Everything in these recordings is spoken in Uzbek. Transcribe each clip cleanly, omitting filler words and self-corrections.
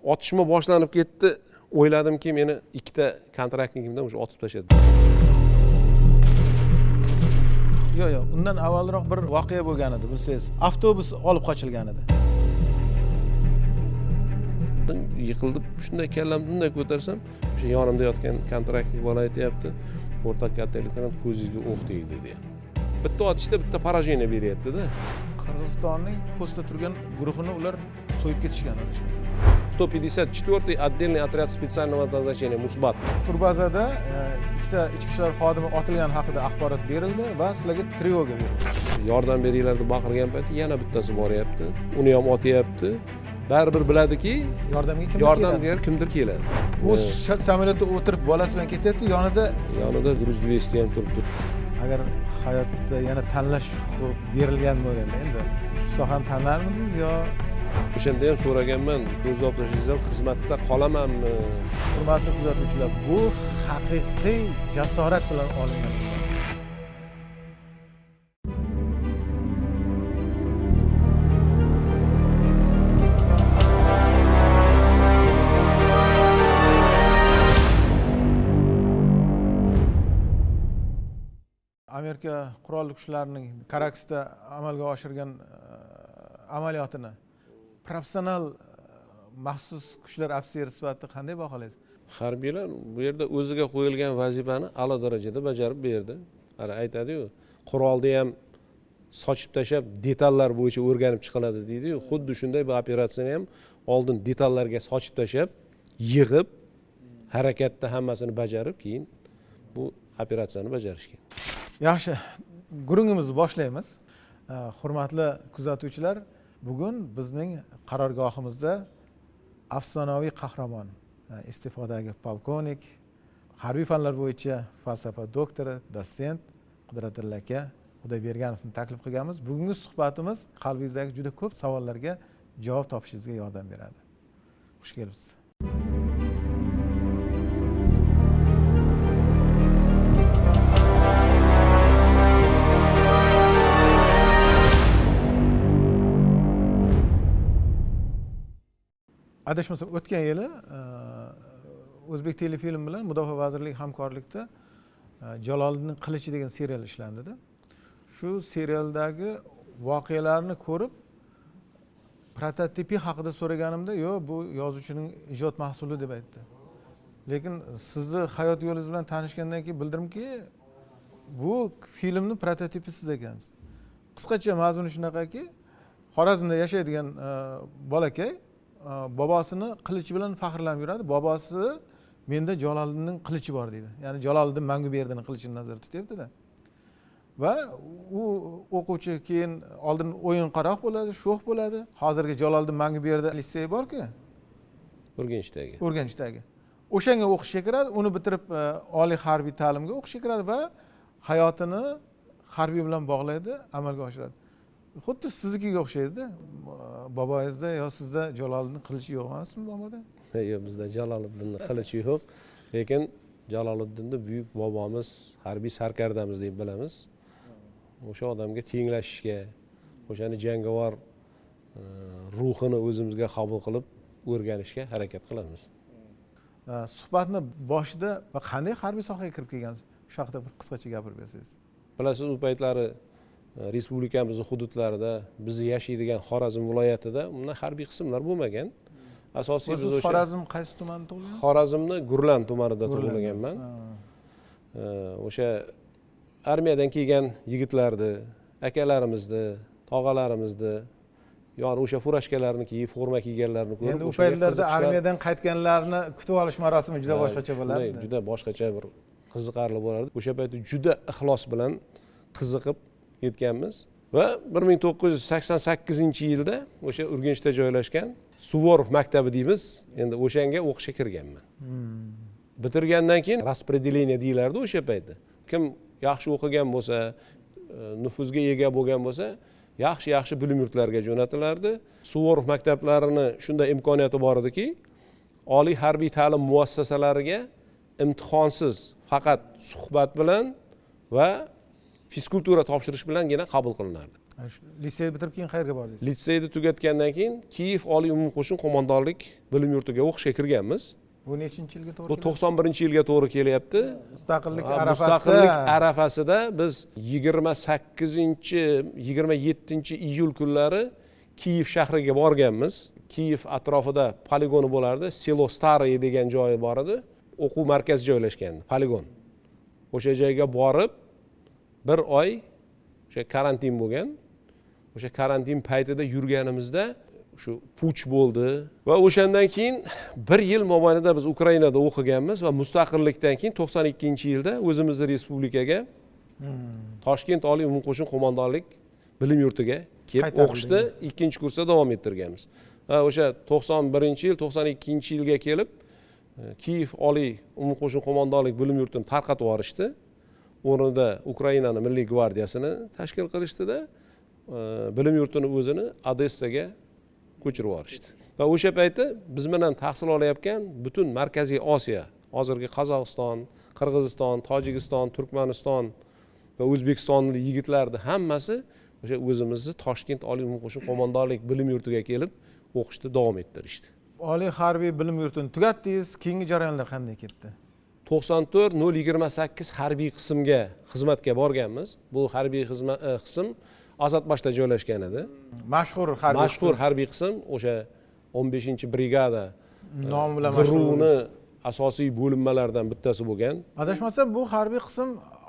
Otishma boshlanib ketdi. O'yladimki, meni ikkita kontraktnigimdan o'sha otib tashladi. Yo'q, undan avvalroq bir voqea bo'lgan edi, bilsangiz. Avtobus olib qochilgan edi. Yiqildim, shunday kallamni bunday ko'tarsam, o'sha yonimda yotgan kontraktnik bola aytayapti, o'rtak kattalikdan ko'zingizga o'q tegdi dedi. Bitta otishda bitta поражение beryapti-da. Qirg'izistonning postda turgan guruhini ular so'yib ketishgan adashmasam. 154-й отдельный отряд специального назначения Musbat. Turbazada ikkita ichki ishlar xodimi otilgan haqida axborot berildi va sizlarga trevoga berildi. Yordam beringlar deb baqirgan payti yana bittasi boryapti. Uni ham otyapti. Baribir biladiki, yordamga kimdir keladi. U samolyotda o'tirib bolasi bilan ketyapti, yonida Gruz 200 ham turibdi. Agar hayotda yana tanlash huquqi berilgan bo'lganda, endi shu sohani tanlarmidingiz yo? O'shanda ham so'raganman, ko'zni olib tashlasangiz xizmatda qolamanmi? Hurmatli kuzatuvchilar, bu haqiqiy jasorat bilan olingan. Amerika qurolli kuchlarining Karaksda amalga oshirgan amaliyotini professional maxsus kuchlar ofitseri sifatida qanday baholaysiz? Harbiylar bu yerda o'ziga qo'yilgan vazifani a'lo darajada bajarib berdi. Hali aytadi-yu, qurolni ham sochib tashlab detallar bo'yicha o'rganib chiqiladi deydi-yu. Xuddi shunday bu operatsiyani ham oldin detallarga sochib tashlab, yig'ib, harakatda hammasini bajarib, keyin bu operatsiyani bajarishgan. Yaxshi, gurungimizni boshlaymiz. Hurmatli kuzatuvchilar, bugun bizning qarorgohimizda afsonaviy qahramon, iste'fodagi polkovnik, harbiy fanlar bo'yicha falsafa doktori, dotsent Qudratulla aka Xudoyberganovni taklif qilganmiz. Bugungi suhbatimiz qalbingizdagi juda ko'p savollarga javob topishingizga yordam beradi. Xush kelibsiz. Adashmasam o'tgan yili O'zbek telefilm bilan Mudofaa vazirligi hamkorlikda Jaloliddin Qilichi degan serial ishlandida. Shu serialdagi voqealarni ko'rib prototipi haqida so'raganimda, "Yo'q, bu yozuvchining ijod mahsuli" deb aytdi. Lekin sizni hayot yo'lingiz bilan tanishgandan keyin bildimki, bu filmning prototipi siz ekansiz. Qisqacha mazmuni shunaqaki, Xorazmda yashaydigan bolakay bobosini qilichi bilan faxrlanib yuradi. Bobosi menda Jaloliddinning qilichi bor deydi. Ya'ni Jaloliddin Manguberdining qilichini nazarda tutyapti-da. Va u o'quvchi keyin oldin o'yin qaroq bo'ladi, sho'x bo'ladi. Hozirgi Jaloliddin Manguberdi litsey bor-ku, Urganchdagi. O'shanga o'qishga kiradi, uni bitirib oliy harbiy ta'limga o'qishga kiradi va hayotini harbiy bilan bog'laydi, amalga oshiradi. Xuddi siznikiga o'xshaydi-da. Boboyingizda yo sizda Jaloliddin qilichi yo'q emasmi boboda? Yo'q, bizda Jaloliddinning qilichi yo'q. Lekin Jaloliddinni buyuk bobomiz, harbiy sarkardamiz deb bilamiz. O'sha odamga tenglashishga, o'shani jangovar ruhini o'zimizga qabul qilib o'rganishga harakat qilamiz. Suhbatni boshida va qanday harbiy sohaga kirib kelgansiz? Shu haqida bir qisqacha gapirib bersangiz. Bilasiz, u paytlari respublikamizning hududlarida, biz yashaydigan Xorazm viloyatida bunday harbiy qismlar bo'lmagan. Asosiy biz o'sha Xorazm qaysi tumanida tug'ilgansiz? Xorazmni Gurlan tumanida tug'ilganman. O'sha armiyadan kelgan yigitlarni, akalarimizni, tog'alarimizni, ya'ni o'sha furashkalarni kiyib, forma kiyganlarni ko'rib, endi u paytlarda armiyadan qaytganlarni kutib olish marosimi juda boshqacha bo'lardi. Juda boshqacha bir qiziqarli bo'lardi. O'sha paytda juda ixlos bilan qiziqib yetganmiz va 1988-yilda o'sha Urganchda joylashgan Suvorov maktabi deymiz, endi o'shanga o'qishga kirganman. Bitirgandan keyin распределение deyilardi o'sha paytda. Kim yaxshi o'qigan bo'lsa, nufuzga ega bo'lgan bo'lsa, yaxshi bilim yurtlariga jo'natilardi. Suvorov maktablarini shunday imkoniyati bor ediki, oliy harbiy ta'lim muassasalariga imtihonsiz, faqat suhbat bilan va fizkultura topshirish bilangina qabul qilinardi. Liseyni bitirib keyin qayerga bordingiz? Litseyni tugatgandan keyin Kiyev oliy umumqo'shin qo'mondonlik bilim yurtiga o'qishga kirganmiz. Bu nechinchi yilga to'g'ri Bu keladi? 91-yilga to'g'ri kelyapti. Mustaqillik Mustaqillik arafasida. arafasida biz 28-27 iyul kunlari Kiyev shahriga borganmiz. Kiyev atrofida poligoni bo'lardi. Selo Staroye degan joyi bor edi. O'quv markazi joylashgan, poligon. O'sha joyga borib, bir oy o'sha karantin bo'lgan. O'sha karantin paytida yurganimizda shu puch bo'ldi va o'shandan keyin bir yil mobaynida biz Ukrainada o'qiganmiz va mustaqillikdan keyin 92-yilda o'zimizni respublikaga Toshkent oliy umumqo'shin qo'mondonlik bilim yurtiga kelib Qaytarildi. o'qishni ikkinchi kursda davom ettirganmiz. Va o'sha 91-yil, 92-yilga kelib Kiyev oliy umumqo'shin qo'mondonlik bilim yurtini tarqatib yuborishdi. O'rnida Ukrainani milliy gvardiyasini tashkil qilishdi-da, bilim yurtini o'zini Odessaga ko'chirib yuborishdi. Va o'sha payti biz bilan tahsil olayotgan butun Markaziy Osiyo, hozirgi Qozog'iston, Qirg'iziston, Tojikiston, Turkmaniston va O'zbekistonlik yigitlarni hammasi o'sha o'zimizni Toshkent oliy umumqo'shin qo'mondonlik bilim yurtiga kelib o'qishni davom ettirishdi. Oliy harbiy bilim yurtini tugatdingiz, keyingi jarayonlar qanday ketdi? 94-028 harbiy qismga xizmatga borganmiz. Bu harbiy qism Ozodboshda joylashgan edi. Mashhur harbiy Mashhur harbiy qism o'sha 15-brigada nomi bilan mashhur. guruhni asosiy bo'linmalaridan bittasi bo'lgan. Adashmasam bu harbiy qism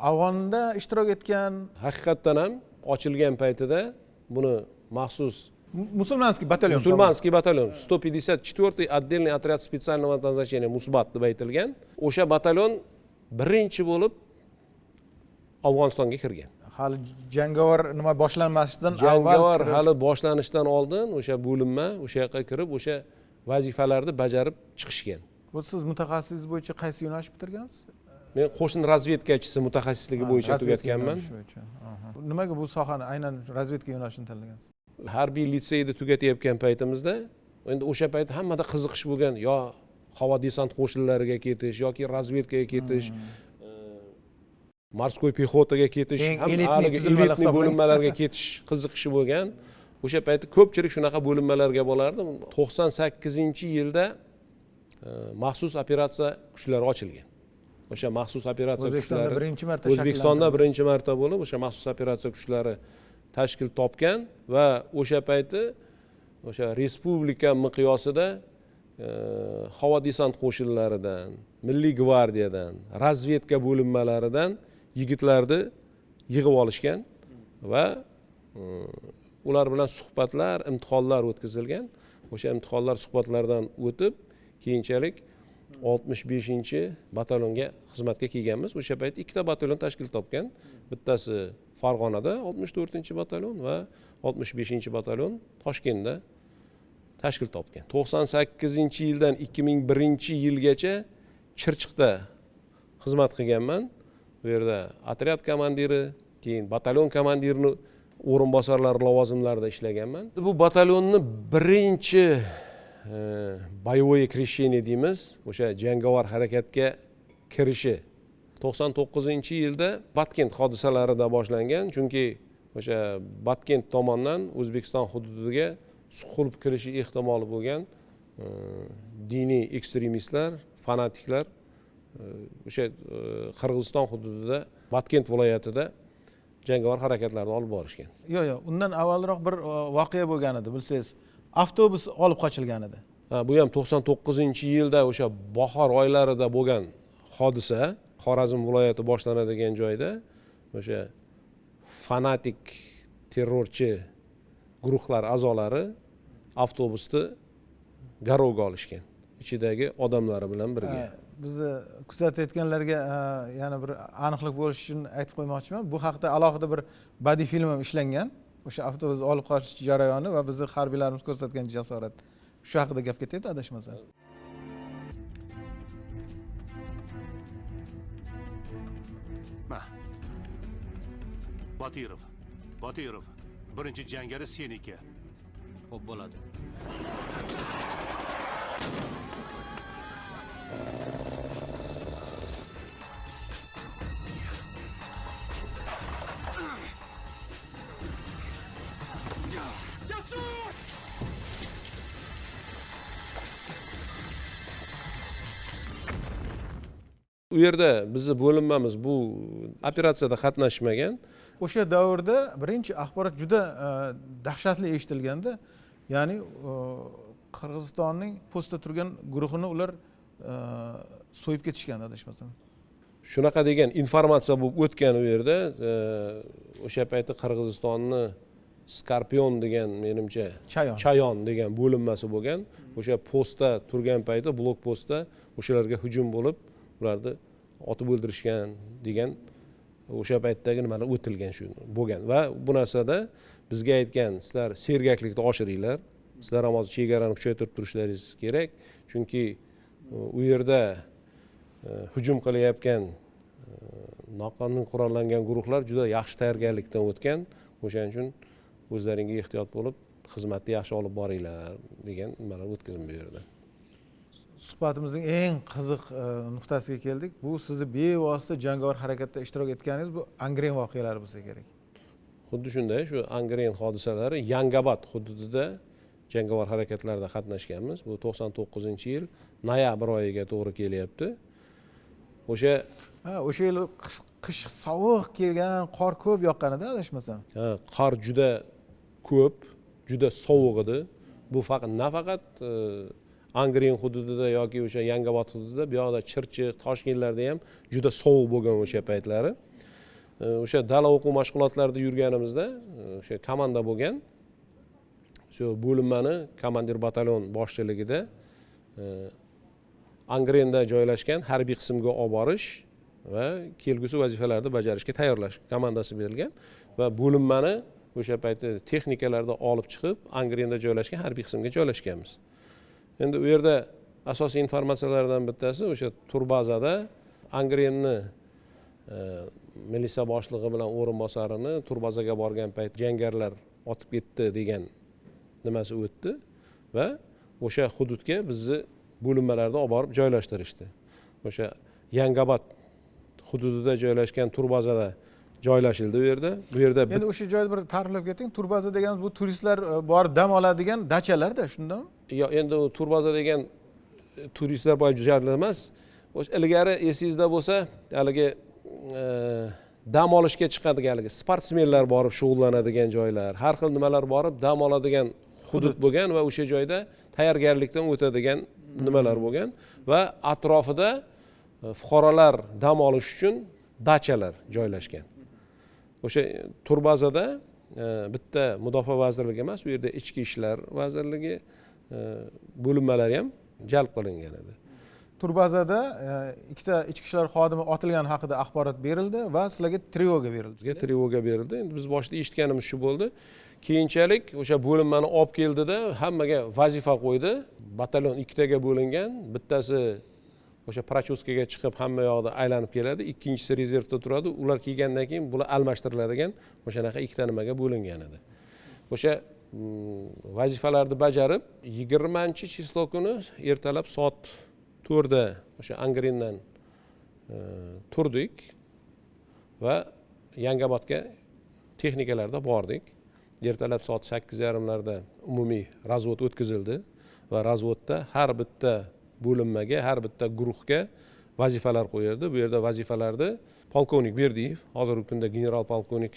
Afg'onda ishtirok etgan Haqiqatdan ham ochilgan paytida buni maxsus musulmonskiy batalyon. Musulmonskiy batalyon 154-й отдельный отряд специального назначения Musbat deb aytilgan. O'sha batalyon birinchi bo'lib Afg'onistonga kirgan. Hali jangovar nima boshlanmasdan Jangovar avval hali boshlanishdan oldin o'sha bo'linma o'sha yoqqa kirib o'sha vazifalarni bajarib chiqishgan. Bu siz mutaxassisingiz bo'yicha qaysi yo'nalish bitirgansiz? Men qo'shin razvedkachisi mutaxassisligi bo'yicha tugatganman. Nimaga bu sohani aynan razvedka yo'nalishini tanlagansiz? Harbiy litseyni tugatayotgan paytimizda endi o'sha payt hammada qiziqish bo'lgan, yo havo desant qo'shinlariga ketish yoki razvedkaga ketish, morskoy pexotaga ketish, elitniy bo'linmalarga ketish qiziqishi bo'lgan. O'sha paytda ko'pchilik shunaqa bo'linmalarga bo'lardi. 98-yilda maxsus operatsiya kuchlari ochilgan. O'sha maxsus operatsiya kuchlari O'zbekistonda birinchi marta bo'lib, o'sha maxsus operatsiya kuchlari tashkil topgan va o'sha payti o'sha respublika miqyosida havo desant qo'shinlaridan, milliy gvardiyadan, razvedka bo'linmalaridan yigitlarni yig'ib olishgan va ular bilan suhbatlar, imtihonlar o'tkazilgan. O'sha imtihonlar, suhbatlardan o'tib, keyinchalik 65-batalyonga xizmatga kelganmiz. O'sha payt ikkita batalyon tashkil topgan. Bittasi Farg'onada 64-batalyon va 65-batalyon Toshkentda tashkil topgan. 98-yildan 2001-yilgacha Chirchiqda xizmat qilganman. Bu yerda otryad komandiri, keyin batalyon komandirining o'rinbosarlari lavozimlarida ishlaganman. Bu batalyonni birinchi boyovoye kreshение deymiz, o'sha jangovar harakatga kirishi 99-yilda Batkent hodisalarida boshlangan, chunki o'sha Batkent tomonidan O'zbekiston hududiga suqilib kirishi ehtimoli bo'lgan diniy ekstremistlar, fanatiklar o'sha Qirg'iziston hududida Batkent viloyatida jangovar harakatlarni olib borishgan. Yo'q, undan avvalroq bir voqea bo'lgan edi, bilsangiz. Avtobus olib qochilgan edi. Bu ham 99-yilda o'sha bahor oylarida bo'lgan hodisa. Xorazm viloyati boshlanadigan joyda o'sha fanatik terrorchi guruhlar a'zolari avtobusni garovga olishgan. Ichidagi odamlari bilan birga. Bizni kuzatayotganlarga yana bir aniqlik bo'lish uchun aytib qo'ymoqchiman. Bu haqda alohida bir badiiy film ham ishlangan. O'sha avtobus olib qochish jarayoni va bizni harbiylarimiz ko'rsatgan jasorat. Shu haqida gap ketyapti, adashmasam. Botirov, birinchi jangari seniki. Xo'p bo'ladi. u yerda bizni bo'linmamiz bu operatsiyada qatnashmagan. O'sha davrda birinchi axborot juda dahshatli eshitilganda, ya'ni Qirg'izistonning postda turgan guruhini ular so'yib ketishgan adashmasam. Shunaqa degan informatsiya bo'lib o'tgan u yerda. O'sha payti Qirg'izistonni Skorpion degan, menimcha Chayon degan bo'linmasi bo'lgan. O'sha postda turgan payti blok postda o'shalarga hujum bo'lib, ularni otib o'ldirishgan degan o'sha paytdagi nimalar o'tilgan shu bo'lgan. Va bu narsada bizga aytgan, sizlar sergaklikni oshiringlar, sizlar ham hozir chegarani kuchaytirib turishlaringiz kerak, chunki u yerda hujum qilayotgan noqonuniy qurollangan guruhlar juda yaxshi tayyorgarlikdan o'tgan. O'shaning uchun o'zlaringga ehtiyot bo'lib, xizmatni yaxshi olib boringlar degan nimalar o'tkazdim bu yerda. Suhbatimizning eng qiziq nuqtasiga keldik. Bu sizni bevosita jangovar harakatda ishtirok etganingiz bu Angren voqealari bo'lsa kerak. Xuddi shunday, shu Angren hodisalari Yangiobod hududida jangovar harakatlarda qatnashganmiz. Bu 99-yil noyabr oyiga to'g'ri kelyapti. O'sha yil qish sovuq kelgan, qor ko'p yoqqanida adashmasam. Qor juda ko'p, juda sovuq edi. Bu nafaqat Angren hududida yoki o'sha Yangiobod hududida, bu yoqda Chirchiq, Toshkentlarda ham juda sovuq bo'lgan o'sha paytlari. O'sha dala o'quv mashg'ulotlarida yurganimizda o'sha komanda bo'lgan. Shu bo'linmani komandir batalyon boshchiligida Angrenda joylashgan harbiy qismga olib borish va kelgusi vazifalarni bajarishga tayyorlash komandasi berilgan va bo'linmani o'sha paytda texnikalarda olib chiqib Angrenda joylashgan harbiy qismga joylashganmiz. Endi u yerda asosiy informatsiyalardan bittasi o'sha turbazada Angrenni militsiya boshlig'i bilan o'rinbosarini turbazaga borgan payt jangarilar otib ketdi degan nimasi o'tdi va o'sha hududga bizni bo'linmalarni olib borib joylashtirishdi. O'sha Yangiobod hududida joylashgan turbazada joylashildi u yerda. Bu yerda endi o'sha joyni bir ta'riflab keting. Turbaza deganimiz bu turistlar borib dam oladigan dachalarda, shundami? Yo'q, endi u turbaza degan turistlar borib joylar emas. O'sha ilgari esingizda bo'lsa, haligi dam olishga chiqadigan, haligi sportsmenlar borib shug'ullanadigan joylar, har xil nimalar borib dam oladigan hudud bo'lgan va o'sha joyda tayyorgarlikdan o'tadigan nimalar bo'lgan va atrofida fuqarolar dam olish uchun dachalar joylashgan. O'sha turbazada bitta mudofaa vazirligi emas, u yerda ichki ishlar vazirligi bo'linmalari ham jalb qilingan edi. Turbazada ikkita ichki ishlar xodimi otilgani haqida axborot berildi va sizlarga trevoga berildi. Bizga trevoga berildi. Endi biz boshida eshitganimiz shu bo'ldi. Keyinchalik o'sha bo'linmani olib keldida hammaga vazifa qo'ydi. Batalyon ikkitaga bo'lingan. Bittasi o'sha prochoskaga chiqib hamma yoqda aylanib keladi, ikkinchisi rezervda turadi. Ular kelgandan keyin bular almashtiriladigan o'shanaqa ikkita nimaga bo'lingan edi. O'sha vazifalarni bajarib 20-chislo kuni ertalab soat 4da o'sha Angrendan turdik va Yangiobodga texnikalarda bordik. Ertalab soat 8:30larda umumiy razvod o'tkazildi va razvodda har bitta bo'linmaga, har bitta guruhga vazifalar qo'yildi. Bu yerda vazifalarni polkovnik Berdiyev, hozirgi kunda general polkovnik,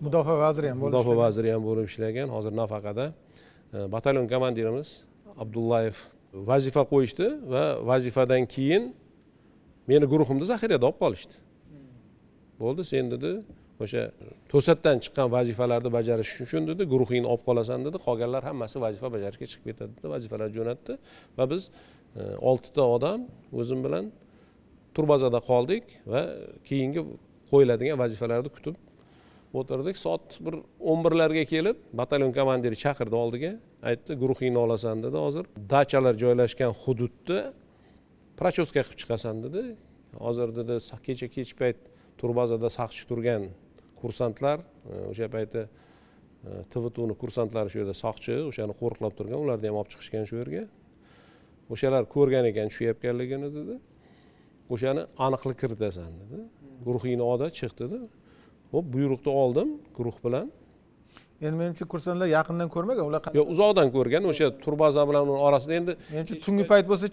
mudofaa vaziri ham bo'lib mudofaa vaziri ham bo'lib ishlagan, hozir nafaqada, batalyon komandirimiz Abdullayev vazifa qo'yishdi va vazifadan keyin meni guruhimni zaxirada olib qolishdi. Bo'ldi, sen dedi, o'sha to'satdan chiqqan vazifalarni bajarish uchun dedi, guruhingni olib qolasan dedi, qolganlar hammasi vazifa bajarishga chiqib ketadi dedi, vazifalar jo'natdi va biz 6 ta odam o'zim bilan turbazada qoldik va keyingi qo'yiladigan vazifalarni kutib o'tirdik. Soat 11larga kelib batalyon komandiri chaqirdi oldiga, aytdi, guruhingni olasan dedi, hozir dachalar joylashgan hududda prochoska qilib chiqasan dedi. Hozir dedi, kech payt turbazada saqchi turgan kursantlar, o'sha payti TVTUni kursantlari shu yerda saqchi, o'shani qo'riqlab turgan, ularni ham olib chiqishgan shu yerga. O'shalar ko'rgan ekan tushayotganligini dedi. O'shani aniqlik kiritasan dedi. Guruhingni oldi, chiq dedi. Hop, buyruqni oldim guruh bilan. Endi menimcha kursantlar yaqindan ko'rmagan, ular Yo, uzoqdan ko'rgan, o'sha turbaza bilan uni orasida endi menimcha tungi payt bo'lsa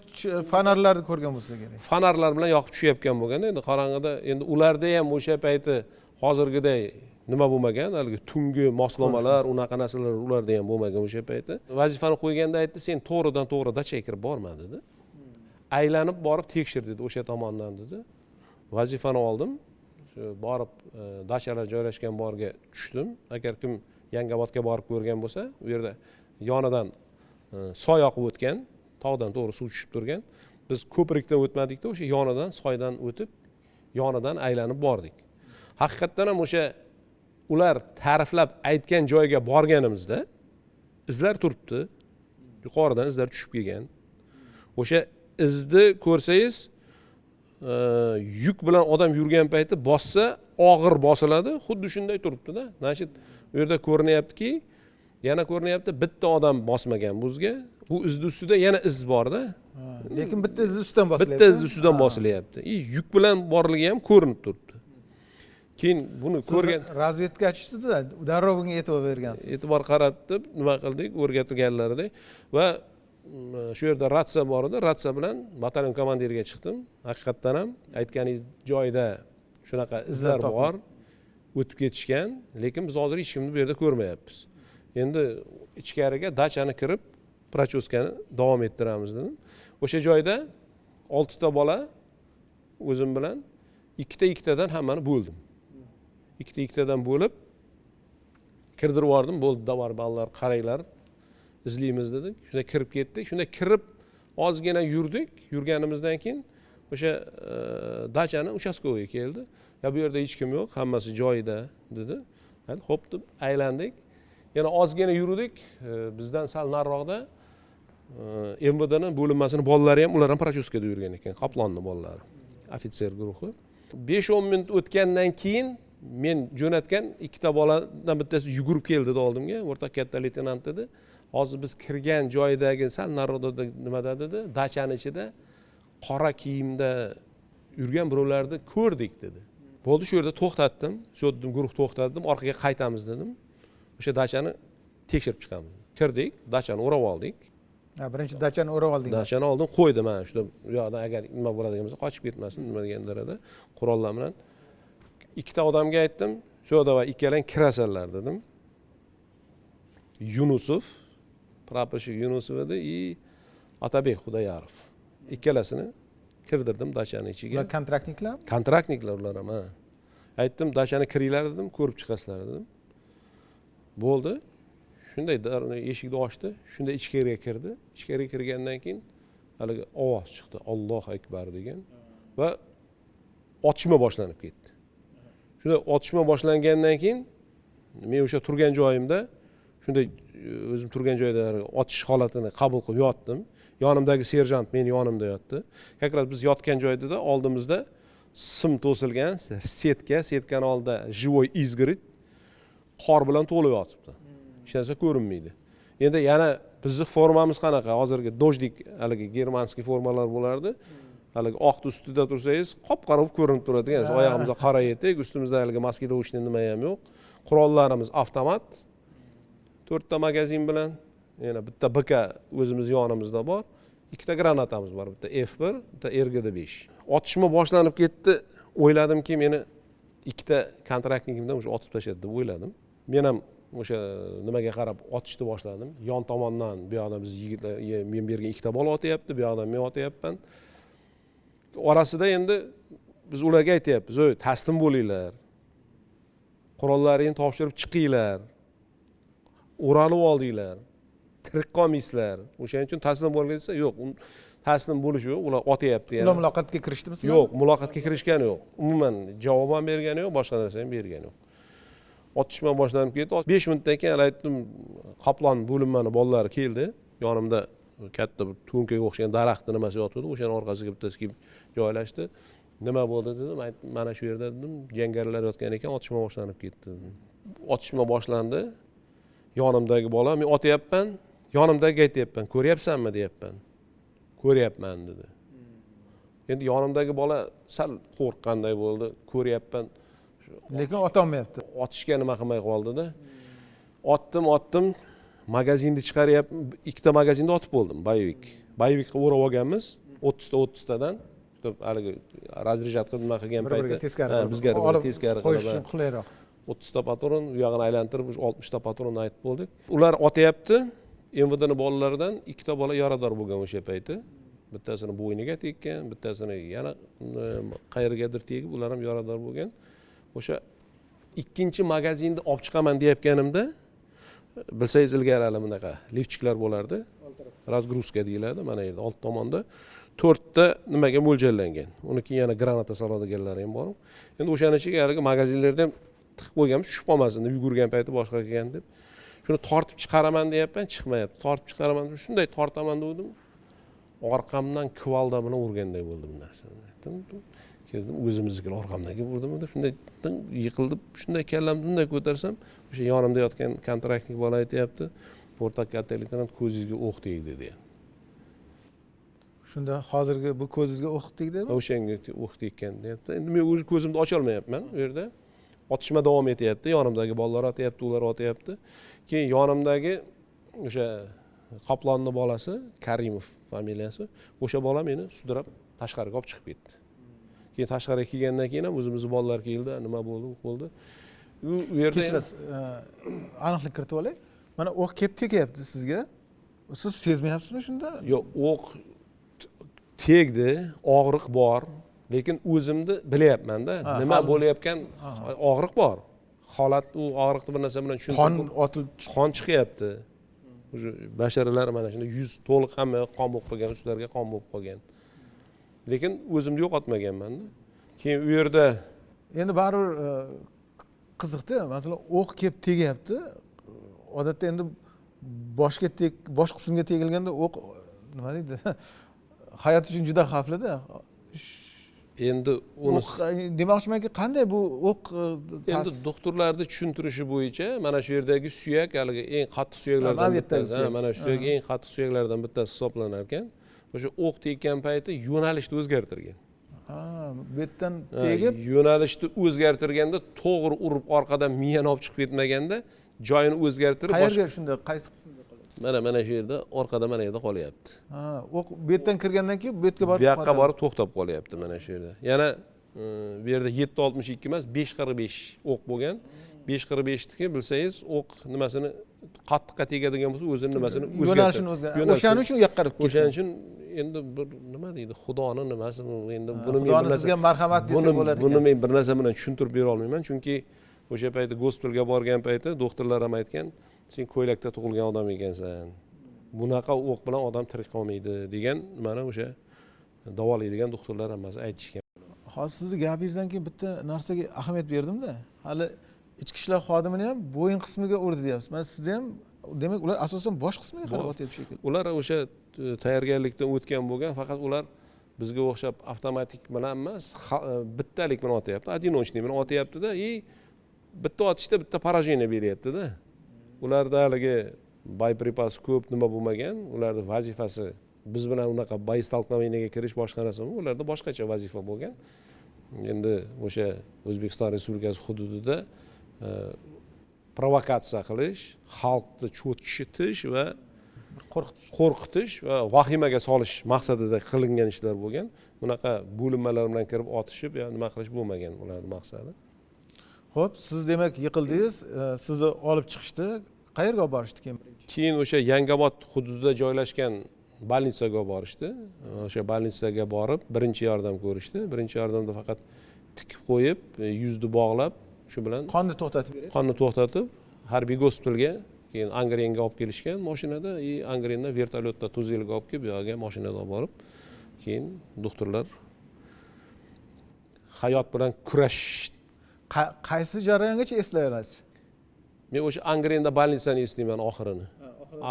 fonarlarni ko'rgan bo'lsa kerak. fonarlar bilan yoqib tushayotgan bo'lganda, endi qorong'ida endi ularda ham o'sha payti hozirgiday nima bo'lmagan, haligi tungi moslamalar, unaqa narsalar ularda ham bo'lmagan o'sha payti. Vazifani qo'yganda aytdi, sen to'g'ridan to'g'ri dachaga kirib borma dedi. Aylanib borib tekshir dedi o'sha tomondan dedi. Vazifani oldim. Shu borib dachalar joylashgan borga tushdim. Agar kim Yangiobodga borib ko'rgan bo'lsa, u yerda yonidan soy oqib o'tgan, tog'dan to'g'ri suv tushib turgan. Biz ko'prikdan o'tmadikda, o'sha yonidan soydan o'tib, yonidan aylanib bordik. Haqiqatdan ham o'sha ular ta'riflab aytgan joyga borganimizda izlar turibdi. Yuqoridan izlar tushib kelgan. O'sha izni ko'rsangiz, yuk bilan odam yurgan payti bossa og'ir bosiladi, xuddi shunday turibdi-da. Mana shu yerda ko'rinyaptiki, yana ko'rinyapti, bitta odam bosmagan buzga. Bu izni ustida yana iz bor-da. Lekin bitta izni ustidan bosilyapti. Bitta izni ustidan bosilyapti. Yuk bilan borligi ham ko'rinib turibdi. Keyin buni ko'rgan razvedkachisiz-da, darrov bunga e'tibor bergansiz. E'tibor qaratib, nima qildik, o'rgatilganlaridek va shu yerda ratsiya bor edi, ratsiya bilan batalon komandiriga chiqdim. Haqiqatdan ham aytganingiz joyda shunaqa izlar bor, o'tib ketishgan, lekin biz hozir hech kimni bu yerda ko'rmayapmiz. Endi ichkariga dachani kirib, prochoskani davom ettiramiz dedim. O'sha joyda 6 ta bola o'zim bilan ikkitadan hammani bo'ldim. Ikkitadan bo'lib kirdirib yubordim. Bo'ldi, davar ballar, qaranglar, izlaymiz dedik. Shunda kirib ketdik. Shunda kirib ozgina yurdik. Yurganimizdan keyin o'sha dachani uchastkoviga keldi. Ya bu yerda hech kim yo'q, hammasi joyida dedi. Hadi xo'p deb aylandik. Yana ozgina yurdik. Bizdan sal nariroqda MVDning bo'linmasining bolalari ham, ular ham prochoskada yurgan ekan, Qoplonning bolalari. Ofitser guruhi. 5-10 minut o'tgandan keyin men jo'natgan ikkita boladan bittasi yugurib keldi oldimga, o'rta katta leytenant dedi. Hozir biz kirgan joydagi sal nariroqda nimada dedi, dachani ichida qora kiyimda yurgan birovlarni ko'rdik dedi. Bo'ldi, shu yerda to'xtatdim, so'ddim, guruh to'xtatdim, orqaga qaytamiz dedim. O'sha dachani tekshirib chiqamiz. Kirdik, dachani o'rab oldik. Birinchi dachani o'rab oldingiz. Dachani oldim, qo'ydim mana shu yoqda, agar nima bo'ladigan bo'lsa qochib ketmasin, nima deganlarida qurollar bilan. Ikkita odamga aytdim, shu yerda va ikkalang kirasanlar dedim. Yunusov, praporshik Yunusov edi, Otabek Xudoyorov. Ikkalasini kirdirdim dachani ichiga. Ular kontraktniklar? Kontraktniklar ular ham, ha. Aytdim, dachani kiringlar dedim, ko'rib chiqasizlar dedim. Bo'ldi. Shunday eshikni ochdi, shunda ichkariga kirdi. Ichkariga kirgandan keyin haligi ovoz chiqdi, Allohu akbar degan va otishma boshlanib ketdi. Shunda otishma boshlangandan keyin men o'sha turgan joyimda, shunday o'zim turgan joyda otish holatini qabul qilib yotdim. Yonimdagi serjant meni yonimda yotdi. Kakrat biz yotgan joyda oldimizda sim to'silgan setkani oldida живой izg'irit qor bilan to'lib yotibdi. Hech narsa ko'rinmaydi. Endi yana bizning formamiz qanaqa? Hozirgi dojdik, haligi germanskiy formalar bo'lardi. Haligi oq ustida tursangiz, qop-qora bo'lib ko'rinib turadi. Ya'ni oyog'imizga qora etik, ustimizda haligi maskirovочный nima ham yo'q. Qurollarimiz avtomat. 4 ta magazin bilan, yana bitta BK o'zimiz yonimizda bor. 2 ta granatamiz bor, bitta F1, bitta RGD5. Otishma boshlanib ketdi. O'yladimki, meni 2 ta kontraktnikimdan o'sha otib tashladi deb o'yladim. Men ham o'sha nimaga qarab otishni boshladim. Yon tomondan bu yoqda biz yigitlar, men bergan 2 ta bola otyapti, bu yoqdan men otyapman. Orasida endi biz ularga aytyapmiz, "O'y, taslim bo'linglar. Qurollaringizni topshirib chiqinglar. O'ralib oldinglar. Tirik qolmaysizlar. O'shaning uchun taslim bo'lgansa, yo'q, taslim bo'lish yo'q, ular otyapti yana." Ular muloqotga kirishdimi sizlar? Yo'q, muloqotga kirishgani yo'q. Umuman javob ham bergani yo'q, boshqa narsa ham bergani yo'q. Otishma boshlanib ketdi. 5 minutdan keyin aytdim, Qoplon bo'linmani bolalari keldi. Yonimda katta bir to'nkaga o'xshagan daraxtning nimasi yotibdi. O'shaning orqasiga bittasi kelib joylashdi. Nima bo'ldi dedim. Mana shu yerda dedim, jangarilar yotgan ekan, otishma boshlanib ketdi dedim. Otishma boshlandi. Yonimdagi bola, men otyapman, yonimdagi aytyapman, "Ko'ryapsanmi?" deyapman. "Ko'ryapman" dedi. Endi yonimdagi bola sal qo'rqqanday bo'ldi. "Ko'ryapman." Lekin otolmayapti. Otishga nima qilmay qoldi-da. otdim magazinni chiqaryapman, ikkita magazinda otib bo'ldim Bayvikqa o'rab olganmiz 30tadan haligi razrejatka nima qilgan bir biriga payti teskari bizga olib teskari qo'yish qilib uchun qulayroq. 30ta patron u yog'ini aylantirib 60ta patronni aytib bo'ldik. Ular otyapti. MVDning bolalaridan ikkita bola yarador bo'lgan o'sha payti. Bittasini bo'yniga tekkan, bittasini yana qayergadir tegib, ular ham yarador bo'lgan. O'sha ikkinchi magazinni olib chiqaman deyotganimda, bilsangiz ilgari hali bunaqa liftchiklar bo'lardi. Razgruska deyiladi, mana yerda old tomonda 4 ta nimaga mo'ljallangan. Uni keyin yana granata soladiganlar ham bor. Endi o'shaning ichiga haligi magazinlarda ham tiqib qo'yganmiz, tushib qolmasin deb, yugurgan payti boshqa kelgan deb. Shuni tortib chiqaraman deyapman, chiqmayapti. Tortib chiqaraman deb shunday tortaman dedim. Orqamdan kuvalda bilan urganday bo'ldi bu narsani. Keldim, o'zimizga orqamdan kelib urdim, shunday yiqildim, shunday kallamni bunday ko'tarsam, o'sha yonimda yotgan kontraktnik bola aytayapti, o'rta kattalikdan ko'zingizga o'q tegdi dedi. Shunda hozirgi bu ko'zingizga o'q tegdimi? O'shanga o'q tekkan deyapti. Endi men o'z ko'zimni ocha olmayapman bu yerda. Otishma davom etyapti, yonimdagi bolalar otyapti, ular otyapti. Keyin yonimdagi o'sha Qoplonning bolasi, Karimov familiyasi, o'sha bola meni sudrab tashqariga olib chiqib ketdi. Keyin tashqariga kelgandan keyin ham o'zimizning bolalar keldi, nima bo'ldi. U yerda Kechirasiz, aniqlik kiritib olay. Mana o'q kelib tegyapti sizga. Siz sezmayapsizmi shunda? Yo'q, o'q tegdi, og'riq bor, lekin o'zimni bilyapman-da, nima bo'layotgan og'riq bor. Holat u og'riqni bir narsa bilan tushuntirib, qon chiqyapti. O'sha basharalar mana shunda yuz to'liq hamma qon bo'lib qolgan, ustilarga qon bo'lib qolgan. Lekin o'zimni yo'qotmaganman-da. Keyin u yerda endi baribir qiziqda, masalan, o'q kelib tegyapti. Odatda endi bosh qismga tegilganda o'q nima deydi? Hayot uchun juda xavfli-da. Endi uni demoqchimanki, qanday bu o'q endi doktorlarning tushuntirishi bo'yicha mana shu yerdagi suyak haligi eng qattiq suyaklardan bittasi, mana shu suyak eng qattiq suyaklardan bittasi hisoblanar ekan. O'sha o'q tekkan payti yo'nalishni o'zgartirgan. Bu yerdan tegib yo'nalishni o'zgartirganda to'g'ri urib orqadan miyani olib chiqib ketmaganda joyini o'zgartirib qayerga shunda qaysi qismda qoladi? Mana shu yerda orqada mana yerda qolyapti. O'q bu yerdan kirgandan keyin bu yerga borib bu yoqqa borib to'xtab qolyapti mana shu yerda. Yana bu yerda 762 emas 545 o'q bo'lgan. 545niki bilsangiz o'q nimasini qattiqqa tegadigan bo'lsa o'zini nimasini yo'nalishini o'zgartiradi. O'shaning uchun u yoqqa kirib ketdi. O'shaning uchun endi bir nima deydi, Xudoning nimasi bu endi buni men Xudoning sizga marhamat desa bo'lar ekan. Buni men bir narsa bilan tushuntirib bera olmayman, chunki o'sha payti gospitalga borgan payti doktorlar ham aytgan, sen ko'ylakda tug'ilgan odam ekansan. Bunaqa o'q bilan odam tirik qolmaydi degan, mana o'sha davolaydigan doktorlar hammasi aytishgan. Hozir sizni gapingizdan keyin bitta narsaga ahamiyat berdim-da. Hali ichki ishlar xodimini ham bo'yin qismiga urdi deyapsiz. Mana sizda ham demak ular asosan bosh qismiga qarab otyapti shekilli. Ular o'sha tayyorgarlikdan o'tgan bo'lgan, faqat ular bizga o'xshab avtomatik bilan emas, bittalik bilan otyapti, одиночный bilan otyapti-da, bitta otishda bitta поражение beryapti-da. Ularda haligi boypripas ko'p nima bo'lmagan, ularning vazifasi biz bilan unaqa boyistalknoveniyaga kirish boshqa narsa, ularda boshqacha vazifa bo'lgan. Endi o'sha O'zbekiston Respublikasi hududida provokatsiya qilish, xalqni cho'chitish va qo'rqitish va vahimaga solish maqsadida qilingan ishlar bo'lgan. Bunaqa bo'linmalar bilan kirib otishib, nima qilish bo'lmagan ularning maqsadi. Xo'p, siz demak yiqildingiz, sizni olib chiqishdi. Qayerga olib borishdi keyin? Keyin o'sha Yangiobod hududida joylashgan больницаga olib borishdi. O'sha больницаga borib, birinchi yordam ko'rishdi. Birinchi yordamda faqat tikib qo'yib, yuzni bog'lab, shu bilan qonni to'xtatib beradi. Qonni to'xtatib, harbiy gospitalga, keyin Angrenga olib kelishgan mashinada, Angrendan vertolyotda Tuzelga olib kelib, bu yerga mashinada olib borib, keyin doktorlar hayot bilan kurash. Qaysi jarayongacha eslay olasiz? Men o'sha Angrenda больницani eslayman oxirini.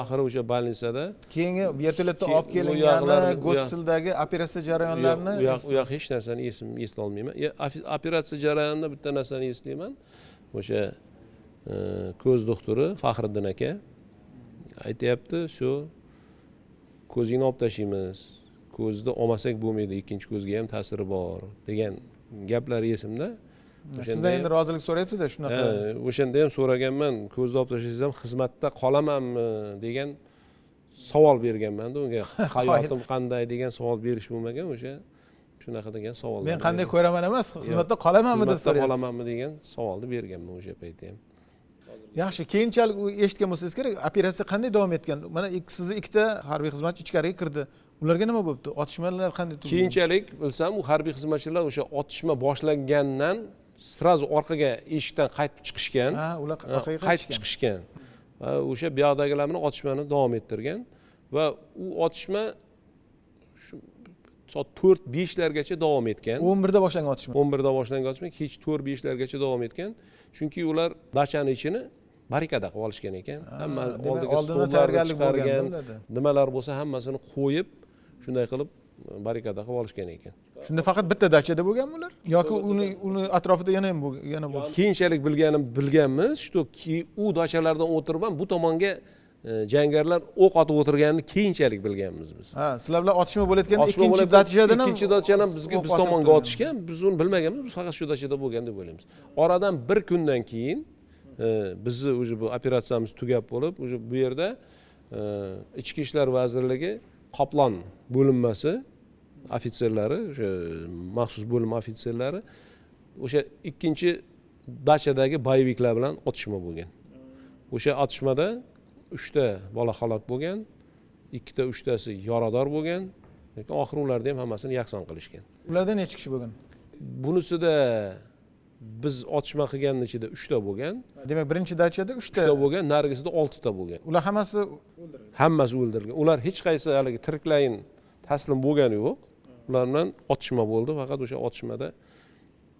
Oxiri o'sha больницada keyingi vertolyotda olib kelingani, gospitaldagi operatsiya jarayonlarini u yoq hech narsani eslay olmayman. Operatsiya jarayonida bitta narsani eslayman. O'sha ko'z doktori Faxriddin aka aytayapti, shu ko'zingni olib tashlaymiz. Ko'zni olmasak bo'lmaydi, ikkinchi ko'zga ham ta'siri bor degan gaplar esimda. sizdan endi rozilik so'rayapti-da shunaqa. O'shanda ham so'raganman, ko'zda olib tashlasangiz ham xizmatda qolamanmi degan savol berganman-da unga. Hayotim qanday degan savol berish bo'lmagan o'sha. Shunaqa degan savol. Men qanday ko'raman emas, xizmatda qolamanmi deb so'raysiz. Qolamanmi degan savolni berganman o'sha paytda ham. Yaxshi, keyinchalik eshitgan bo'lsangiz kerak, operatsiya qanday davom etgan? Mana sizni ikkita harbiy xizmatchi ichkariga kirdi. Ularga nima bo'libdi? Otishmalar qanday tugadi? Keyinchalik bilsam, u harbiy xizmatchilar o'sha otishma boshlangandan sirazu orqaga eshikdan qaytib chiqishgan. Ha, ular orqaga qaytib chiqishgan. Va o'sha bu yoqdagilar bilan otishmani davom ettirgan va u otishma shu soat 4-5 largacha davom etgan. 11 da boshlangan otishma. 11 da boshlangan otishma kech 4-5 largacha davom etgan. Chunki ular dachani ichini barikada qilib olishgan ekan. Hamma oldiga stollarni chiqargan, nimalar bo'lsa hammasini qo'yib, shunday qilib barikada qilib olishgan ekan. Shunda faqat bitta dachada bo'lganmi ular? Yoki uni atrofida yana bo'lgan? Keyinchalik bilganmiz, shuki u dachalardan o'tirib ham bu tomonga jangarilar o'q otib o'tirganini keyinchalik bilganmiz biz. Ha, sizlar bilan otishma bo'layotganda ikkinchi dachadan ham ikkinchi dachadan biz tomonga otishgan, biz uni bilmaganmiz, biz faqat shu dachada bo'lgan deb o'ylaymiz. Oradan bir kundan keyin bizni o'sha bu operatsiyamiz tugab bo'lib, o'sha bu yerda Ichki ishlar vazirligi Qoplon bo'linmasi ofitserlari, o'sha maxsus bo'lim ofitserlari o'sha ikkinchi dachadagi boyviklar bilan otishma bo'lgan. O'sha otishmada 3 ta bola halok bo'lgan, 2 ta 3 tasi yarador bo'lgan, lekin oxiri ularni ham hammasini yakson qilishgan. Ulardan necha kishi bo'lgan? Bunisida biz otishma qilganning ichida 3 ta bo'lgan. Demak, birinchi dachada 3 ta bo'lgan, narigisida 6 ta bo'lgan. Ular hammasi o'ldirilgan. Hammasi o'ldirilgan. Ular hech qaysi haligi tiriklayin taslim bo'lgani yo'q. Ular bilan otishma bo'ldi, faqat o'sha otishmada.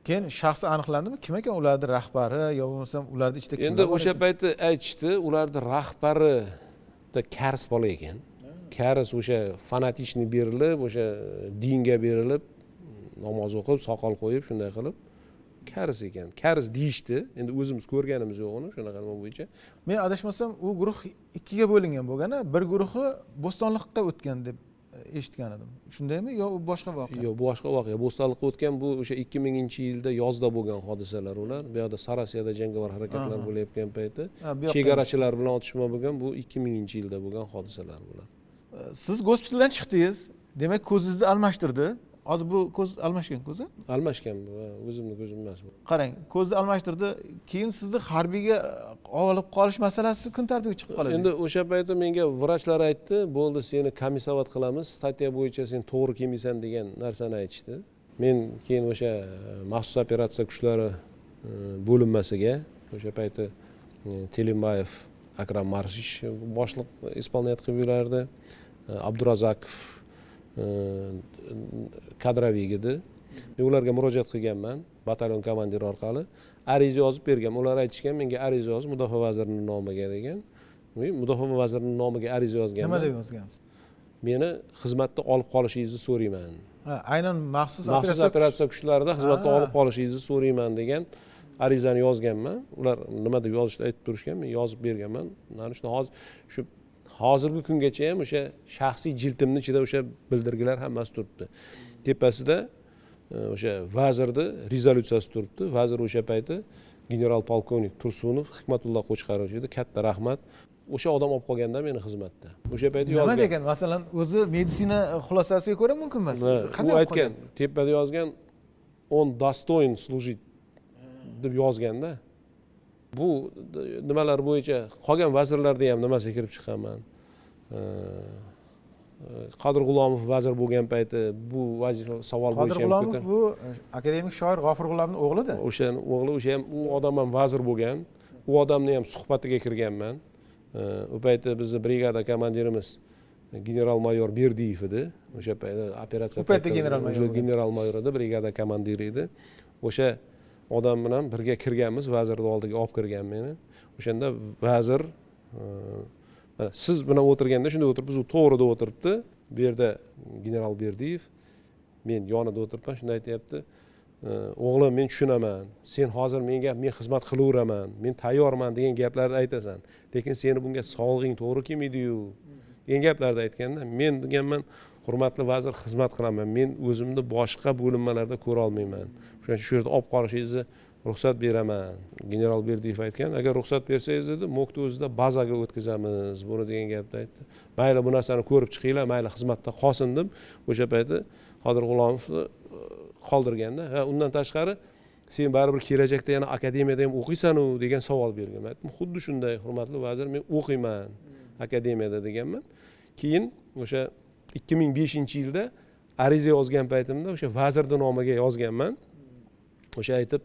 Keyin shaxsi aniqlandimi? Kim ekan ularning rahbari yo bo'lmasam ularning ichida kimlar bor? Endi o'sha paytda aytishdi, ularning rahbari da Karis bola ekan. Karis o'sha fanatichni berilib, o'sha dinga berilib, namoz o'qib, soqol qo'yib, shunday qilib Karis ekan. Karis deyishdi. Endi o'zimiz ko'rganimiz yo'q uni, shunaqa nima bo'yicha. Men adashmasam, u guruh ikkiga bo'lingan bo'lgan-a. Bir guruhi Bo'stonliqqa o'tgan deb eshitgan edim. Shundaymi yo boshqa voqea? Yo'q, bu boshqa voqea. Bo'stonliqqa o'tgan bu o'sha 2000-yilda yozda bo'lgan hodisalar ular. Bu yoqda Sarasiyada jangovar harakatlar bo'layotgan payti chegarachilar bilan otishma bo'lgan. Bu 2000-yilda bo'lgan hodisalar bular. Siz gospitaldan chiqdingiz. Demak, ko'zingizni almashtirdi. Hozir bu ko'z almashgan ko'zi? Almashgan bu, o'zimni ko'zim emas bu. Qarang, ko'zni almashtirdi. Keyin sizni harbiyga olib qolish masalasi kun tartibiga chiqib qoladi. Endi o'sha paytda menga vrachlar aytdi, bo'ldi, seni komissovat qilamiz, statiya bo'yicha sen to'g'ri kelmaysan degan narsani aytishdi. Men keyin o'sha maxsus operatsiya kuchlari bo'linmasiga o'sha paytda Telimbayev Akram Marsich boshliq isполнять qilib yurardi. Abdurazakov kadrovik edi. Men ularga murojaat qilganman, batalyon komandiri orqali. Ariza yozib bergan. Ular aytishgan, menga ariza yoz, mudofaa vazirining nomiga degan. Men mudofaa vazirining nomiga ariza yozganman. Nima deb yozgansiz? Meni xizmatda olib qolishingizni so'rayman. Ha, aynan maxsus operatsiya kuchlarida xizmatda olib qolishingizni so'rayman degan arizani yozganman. Ular nima deb yozishni aytib turishgan, men yozib berganman. Mana shuni hozir shu hozirgi kungacha ham o'sha shaxsiy jildimning ichida o'sha bildirgilar hammasi turibdi. Tepasida o'sha vazirni rezolyutsiyasi turibdi. Vazir o'sha payti general polkovnik Tursunov Hikmatulloh Qo'chqarov edi. Katta rahmat. O'sha odam olib qolganda meni xizmatda. O'sha payti yozgan. Nima degan? Masalan, o'zi meditsina xulosasiga ko'ra mumkin emas. Qanday aytgan? Tepada yozgan "Он достоин служить" deb yozganda. Bu nimalar bo'yicha qolgan vazirlarda ham nimasiga kirib chiqaman. Qodir G'ulomov vazir bo'lgan payti bu vazifa savol bo'yicha Qodir G'ulomov bu akademik shoir G'ofur G'ulomning o'g'li-da. O'sha o'g'li, o'sha ham u odam ham vazir bo'lgan. U odamni ham suhbatiga kirganman. U payti bizning brigada komandirimiz general-mayor Berdiyev edi. O'sha paytda operatsiya paytda general-mayor edi, brigada komandiri edi. O'sha odam bilan birga kirganmiz, vazirning oldiga olib kirgan meni. O'shanda vazir mana siz bilan o'tirganda shunday o'tirib, biz u to'g'rida o'tiribdi. Bu yerda general Berdiyev, men yonida o'tiribman, shunday aytayapti. O'g'lim, men tushunaman. Sen hozir menga men xizmat qilaveraman, men tayyorman degan gaplarni aytasan. Lekin seni bunga sog'lig'ing to'g'ri kelmaydi-yu degan gaplarni aytganda, men deganman, hurmatli vazir, xizmat qilaman. Men o'zimni boshqa bo'linmalarda ko'ra olmayman. Shuning uchun shu yerda olib qolishingizni ruxsat beraman. General Berdiyev aytgan, agar ruxsat bersangiz dedi, MOKni o'zida bazaga o'tkazamiz buni degan gapni aytdi. Mayli bu narsani ko'rib chiqinglar, mayli xizmatda qolsin deb o'sha payti Qodir G'ulomovni qoldirganda, ha undan tashqari sen baribir kelajakda yana akademiyada ham o'qiysan-ku degan savol bergan. Men aytdim, xuddi shunday hurmatli vazir, men o'qiyman akademiyada deganman. Keyin o'sha 2005-yilda ariza yozgan paytimda o'sha vazirni nomiga yozganman. O'sha aytib,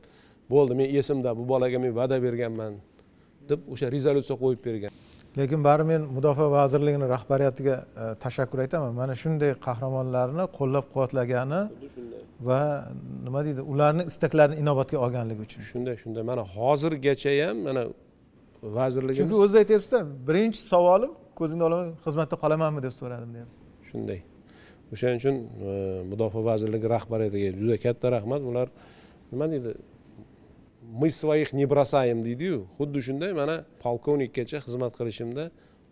bo'ldi, men esimda bu bolaga men va'da berganman deb o'sha rezolyutsiya qo'yib bergan. Lekin baribir men Mudofaa vazirligining rahbariyatiga tashakkur aytaman. Mana shunday qahramonlarni qo'llab-quvvatlagani va nima deydi, ularning istaklarini inobatga olganligi uchun. Shunday. Mana hozirgacha ham mana vazirligimiz Chunki o'zingiz aytyapsiz-da, birinchi savolim ko'zingni olaman, xizmatda qolamanmi deb so'radim deyapsiz. Shunday. O'shaning uchun Mudofaa vazirligi rahbariyatiga juda katta rahmat. Ular nima deydi? Мы своих не бросаем deydi-yu. Xuddi shunday mana polkovnikgacha xizmat qilishimda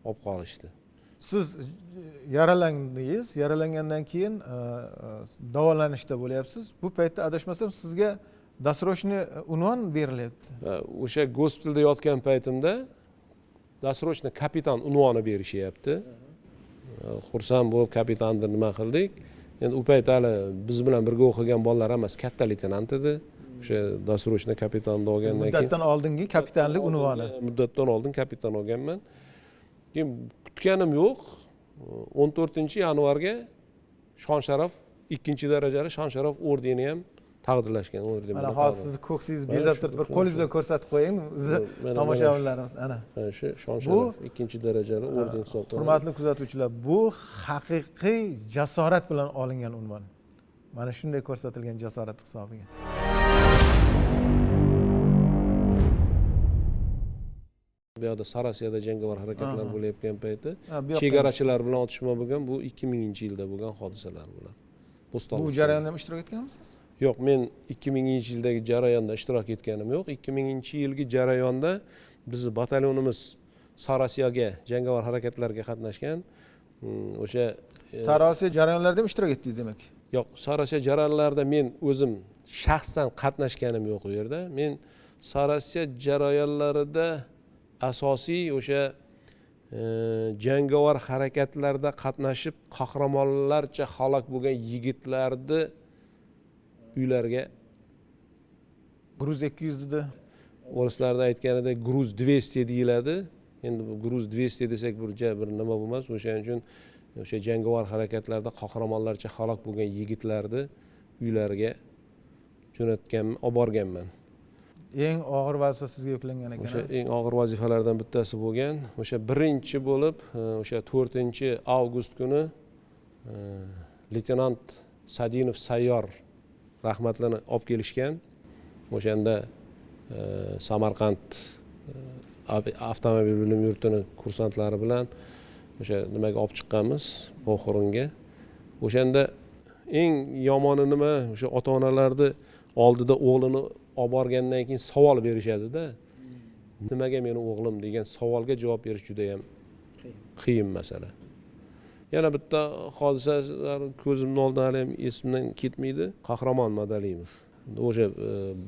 olib qolishdi. Siz yaralandingiz, yaralangandan keyin davolanishda bo'lyapsiz. Bu paytda adashmasam sizga досрочный unvon berilyapti. O'sha gospitalda yotgan paytimda досрочный kapitan unvoni berishyapti. Xursand bo'lib kapitanni nima qildik. Endi u payt hali biz bilan birga o'qigan bolalar emas, katta leytenant edi. O'sha досрочный kapitanni olgandan keyin Muddatdan oldingi kapitanlik unvoni. Muddatdan oldin kapitan olganman. Keyin kutganim yo'q. 14-yanvarga shon-sharaf 2-darajali shon-sharaf ordeni ham taqdirlashgan. Mana hozir sizni ko'ksingiz bezab turib, bir qo'lingiz bilan ko'rsatib qo'ying, bizni tomoshabinlarimiz. Ana. Shu shon-sharaf 2-darajali orden hisoblanadi. Hurmatli kuzatuvchilar, bu haqiqiy jasorat bilan olingan unvon. Mana shunday ko'rsatilgan jasorat hisobiga. Bu yoqda Sarosiyada jangovar harakatlar bo'layotgan payti chegarachilar bilan otishma bo'lgan. Bu 2000-yilda bo'lgan hodisalar bular. Bu jarayonda ham ishtirok etganmisiz? Yo'q, men 2000-yildagi jarayonda ishtirok etganim yo'q. 2000-yilgi jarayonda bizning batalyonimiz Sarosiyaga jangovar harakatlarga qatnashgan. O'sha Sarosiya jarayonlarida ham ishtirok etdingiz demak. Yo'q, Sarosiya jarayonlarida men o'zim shaxsan qatnashganim yo'q u yerda. Men Sarosiya jarayonlarida asosiy o'sha jangovar harakatlarda qatnashib qahramonlarcha halok bo'lgan yigitlarni uylariga Gruz 200 da o'rislarda aytganidek Gruz 200 deyiladi. Endi bu Gruz 200 desak bir nima bo'lmas. O'shaning uchun o'sha jangovar harakatlarda qahramonlarcha halok bo'lgan yigitlarni uylariga jo'natgan, olib borganman. Eng og'ir vazifa sizga yuklangan ekan. O'sha eng og'ir vazifalardan bittasi bo'lgan. O'sha birinchi bo'lib, o'sha 4-avgust kuni leytenant Sadinov Sayyor rahmatlarni olib kelishgan. O'shanda Samarqand avtomobil bilim yurtini kursantlari bilan o'sha nimaga olib chiqqanmiz, Boxoringa. O'shanda eng yomoni nima, o'sha ota-onalarni oldida o'g'lini olib borgandan keyin savol berishadi-da. Nimaga meni o'g'lim degan savolga javob berish juda ham qiyin masala. Yana bitta hodisa ko'zimning oldida hali ham esimdan ketmaydi. Qahramon Madalimov. O'sha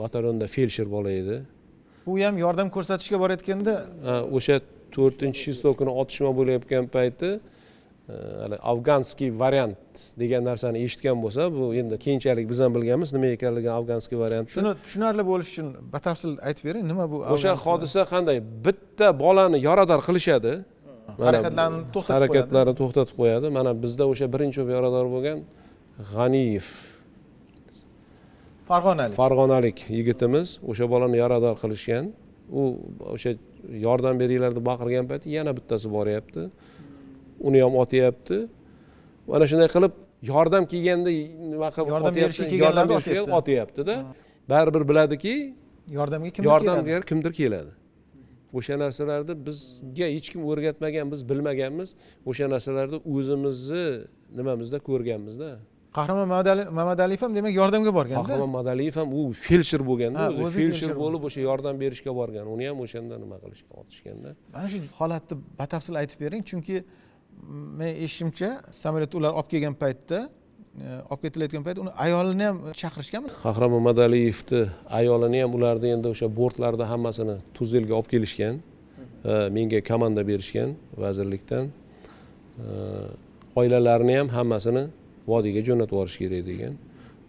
batalyonda feldsher bola edi. Bu ham yordam ko'rsatishga borayotganda o'sha 4-shizto kuni otishma bo'layotgan payti hali afganskiy variant degan narsani eshitgan bo'lsa, bu endi keyinchalik biz ham bilganmiz nima ekanligini afganskiy variantni. Shuni tushunarli bo'lish uchun batafsil aytib bering, nima bu? O'sha hodisa qanday? Bitta bolani yarador qilishadi. Harakatlarni to'xtatib qo'yadi. Mana bizda o'sha birinchi yarador bo'lgan G'aniyev Farg'onalik yigitimiz o'sha bolani yarador qilishgan. U o'sha yordam beringlar deb baqirgan payti yana bittasi boryapti. Uni ham otyapti. Mana shunday qilib yordam kelganda nima qilib yordam berishga kelganlarni otyapti-da. Baribir biladiki, yordamga kimdir keladi. O'sha narsalarni bizga hech kim o'rgatmagan, biz bilmaganmiz. O'sha narsalarni o'zimizni nimamizda ko'rganmiz-da. Qahramon Mamadaliyev ham demak yordamga borgan-da. Qahramon Mamadaliyev ham u feldsher bo'lganda, o'zi feldsher bo'lib o'sha yordam berishga borgan. Uni ham o'shanda nima qilishga otishganda. Mana shu holatni batafsil aytib bering, chunki men eshitishimcha samolyot ular olib kelgan paytda olib ketilayotgan payt uni ayolini ham chaqirishganmi? Qahramon Madaliyevni ayolini ham ularni endi o'sha bortlarda hammasini Tuzelga olib kelishgan. Menga komanda berishgan vazirlikdan. Oilalarini ham hammasini vodiyga jo'natib yuborish kerak degan.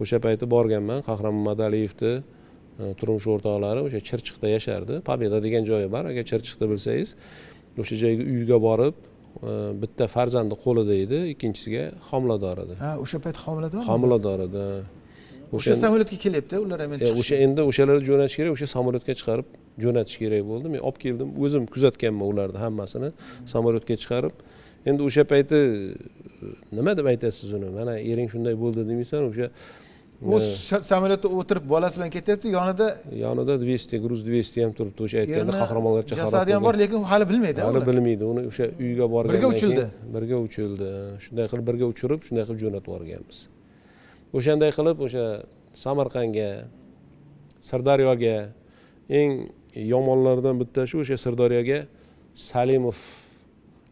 O'sha payti borganman. Qahramon Madaliyevni turmush o'rtoqlari o'sha Chirchiqda yashardi. Pobeda degan joyi bor. Agar Chirchiqda bilsangiz, o'sha joyga uyga borib, bitta farzandi qo'lida edi, ikkinchisiga homilador edi. Ha, o'sha payt homilador. Homilador edi. O'sha samolyotga kelyapti, ular ham endi o'sha endi o'shalarni jo'natish kerak, o'sha samolyotga chiqarib jo'natish kerak bo'ldi. Men olib keldim, o'zim kuzatganman ularni hammasini samolyotga chiqarib. Endi o'sha payti nima deb aytasiz uni? Mana ering shunday bo'ldi demaysan, o'sha u samolyotda o'tirib bolasi bilan ketyapti, yonida 200, gruz 200 ham turibdi. O'sha aytganda qahramonlarcha qarab. Jasadi ham bor, lekin hali bilmaydi. Hali bilmaydi. Uni o'sha uyga borgandan birga uchildi. Birga uchildi. Shunday qilib birga uchirib, shunday qilib jo'natib yuborganmiz. O'shanday qilib o'sha Samarqandga, Sirdaryoga eng yomonlardan bittasi o'sha Sirdaryoga Salimov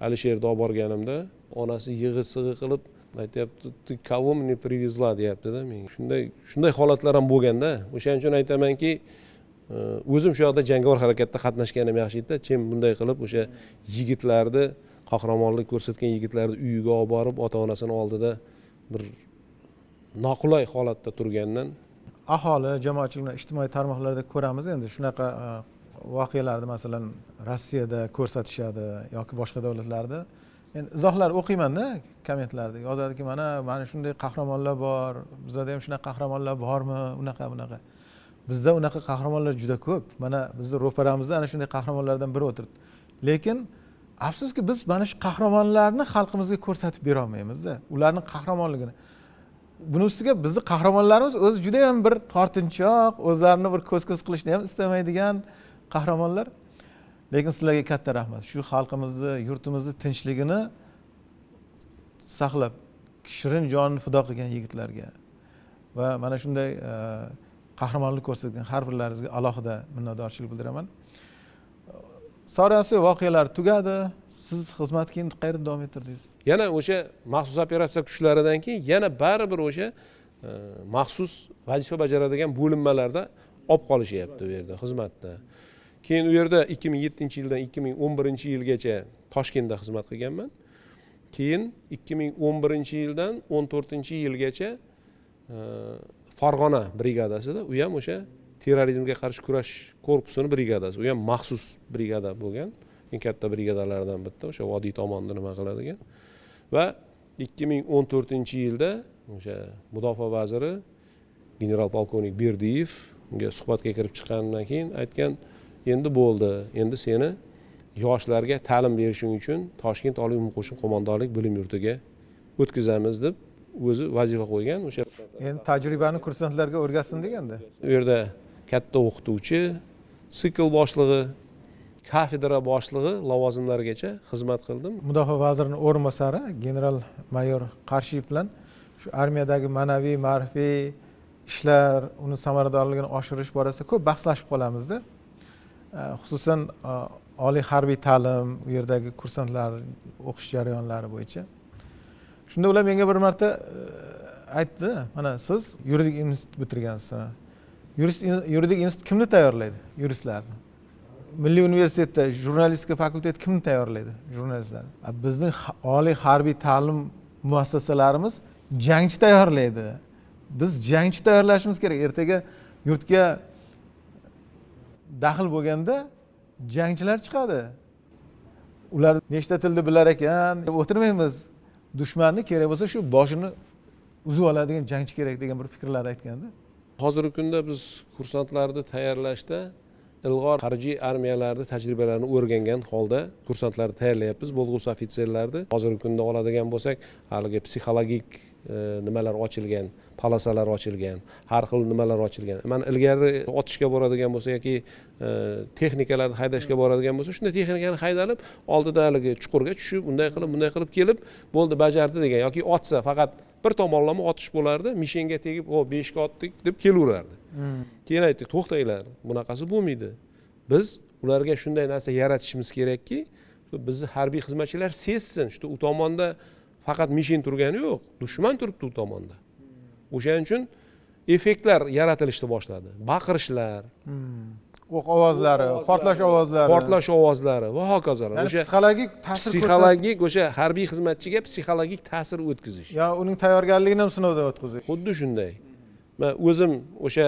Alisherni olib borganimda onasi yig'i-sig'i qilib aytayapti, "Ты кого мне привезла?" deyapti-da menga. Shunday holatlar ham bo'lganda, o'shaning uchun aytamanki, o'zim shu yoqda jangovar harakatda qatnashganim yaxshi-da, chem bunday qilib o'sha yigitlarni, qahramonlik ko'rsatgan yigitlarni uyiga olib borib, ota-onasini oldida bir noqulay holatda turgandan aholi, jamoatchilik bilan ijtimoiy tarmoqlarda ko'ramiz endi shunaqa voqealarni, masalan, Rossiyada ko'rsatishadi yoki boshqa davlatlarda. Men izohlar o'qiyman-da, kommentlarda yozadiki, mana shunday qahramonlar bor, bizda ham shunaqa qahramonlar bormi, unaqa bunaqa. Bizda unaqa qahramonlar juda ko'p. Mana bizning ro'paramizda ana shunday qahramonlardan biri o'tiribdi. Lekin afsuski biz mana shu qahramonlarni xalqimizga ko'rsatib bera olmaymiz-da. Ularning qahramonligini. Buning ustiga bizning qahramonlarimiz o'zi juda ham bir tortinchoq, o'zlarini bir ko'z-ko'z qilishni ham istamaydigan qahramonlar. Lekin sizlarga katta rahmat. Shu xalqimizni, yurtimizni tinchligini saqlab, shirin jonini fido qilgan yigitlarga va mana shunday qahramonlik ko'rsatgan har birlaringizga alohida minnatdorchilik bildiraman. Sariy Osiyo voqealari tugadi. Siz xizmatga endi qayerda davom ettirdingiz? Yana o'sha maxsus operatsiya kuchlaridan keyin yana baribir o'sha maxsus vazifa bajaradigan bo'linmalarda olib qolishyapti bu yerda xizmatda. Keyin u yerda 2007-yildan 2011-yilgacha Toshkentda xizmat qilganman. Keyin 2011-yildan 14-yilgacha Farg'ona brigadasida, u ham o'sha terrorizmga qarshi kurash korpusining brigadasi, u ham maxsus brigada bo'lgan. Eng katta brigadalardan bitta, o'sha vodiy tomonda nima qiladigan. Va 2014-yilda o'sha mudofaa vaziri general polkovnik Berdiyev unga suhbatga kirib chiqqanidan keyin aytgan, endi bo'ldi, endi seni yoshlarga ta'lim berishing uchun Toshkent Oliy umum qo'shin qo'mondonlik bilim yurtiga o'tkazamiz deb o'zi vazifa qo'ygan. O'sha endi tajribani kursantlarga o'rgatsin deganda. U yerda katta o'qituvchi, sikl boshlig'i, kafedra boshlig'i lavozimlarigacha xizmat qildim. Mudofaa vazirining o'rinbosari general mayor Qarshiyev bilan shu armiyadagi ma'naviy, ma'rifiy ishlar, uni samaradorligini oshirish borasida ko'p bahslashib qolamizda. Xususan oliy harbiy ta'lim, u yerdagi kursantlar o'qish jarayonlari bo'yicha. Shunda ular menga bir marta aytdi, mana siz yuridik institut bitirgansiz. Yuridik institut kimni tayyorlaydi? Yuristlarni. Milliy universitetda jurnalistika fakulteti kimni tayyorlaydi? Jurnalistlarni. Bizning oliy harbiy ta'lim muassasalarimiz jangchi tayyorlaydi. Biz jangchi tayyorlashimiz kerak. Ertaga yurtga daxl bo'lganda jangchilar chiqadi. Ular nechta tilni bilar ekan deb o'tirmaymiz. Dushmanni kerak bo'lsa shu boshini uzib oladigan jangchi kerak degan bir fikrlar aytganda. Hozirgi kunda biz kursantlarni tayyorlashda ilg'or xorijiy armiyalarning tajribalarini o'rgangan holda kursantlarni tayyorlayapmiz, bo'lg'usi ofitserlarni. Hozirgi kunda oladigan bo'lsak, haligi psixologik nimalar ochilgan, palasalar ochilgan, har xil nimalar ochilgan. Mana ilgari otishga boradigan bo'lsa yoki texnikalarni haydashga boradigan bo'lsa, shunday texnikani haydalib, oldida haligi chuqurga tushib, bunday qilib kelib, bo'ldi bajardi degan yoki otsa faqat bir tomonlama otish bo'lardi, mishenga tegib, "O 5 ga otdik" deb kelaverardi. Keyin aytdik, "To'xtanglar, bunaqasi bo'lmaydi. Biz ularga shunday narsa yaratishimiz kerakki, bizni harbiy xizmatchilar sezsin, shu u tomonda faqat mishin turgani yo'q, dushman turibdi u tomonda. O'shaning uchun effektlar yaratilishni boshladi. Baqirishlar, o'q ovozlari, portlash ovozlari, portlash ovozlari va hokazolar. ya'ni psixologik ta'sir psixologik o'sha harbiy xizmatchiga psixologik ta'sir o'tkazish. yo uning tayyorgarligini ham sinovdan o'tkazish. Xuddi shunday. Men o'zim o'sha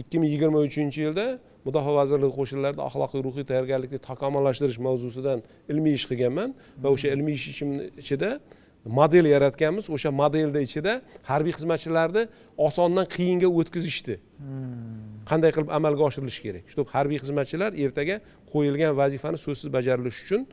2023-yilda Mudofaa vazirligi qo'shinlarida axloqiy ruhiy tayyorgarlikni takomillashtirish mavzusidan ilmiy ish qilganman va o'sha ilmiy ishimni ichida model yaratganmiz. O'sha modelda ichida harbiy xizmatchilarni osondan qiyinga o'tkazishdi. Qanday qilib amalga oshirilishi kerak? Shu harbiy xizmatchilar ertaga qo'yilgan vazifani so'zsiz bajarilishi uchun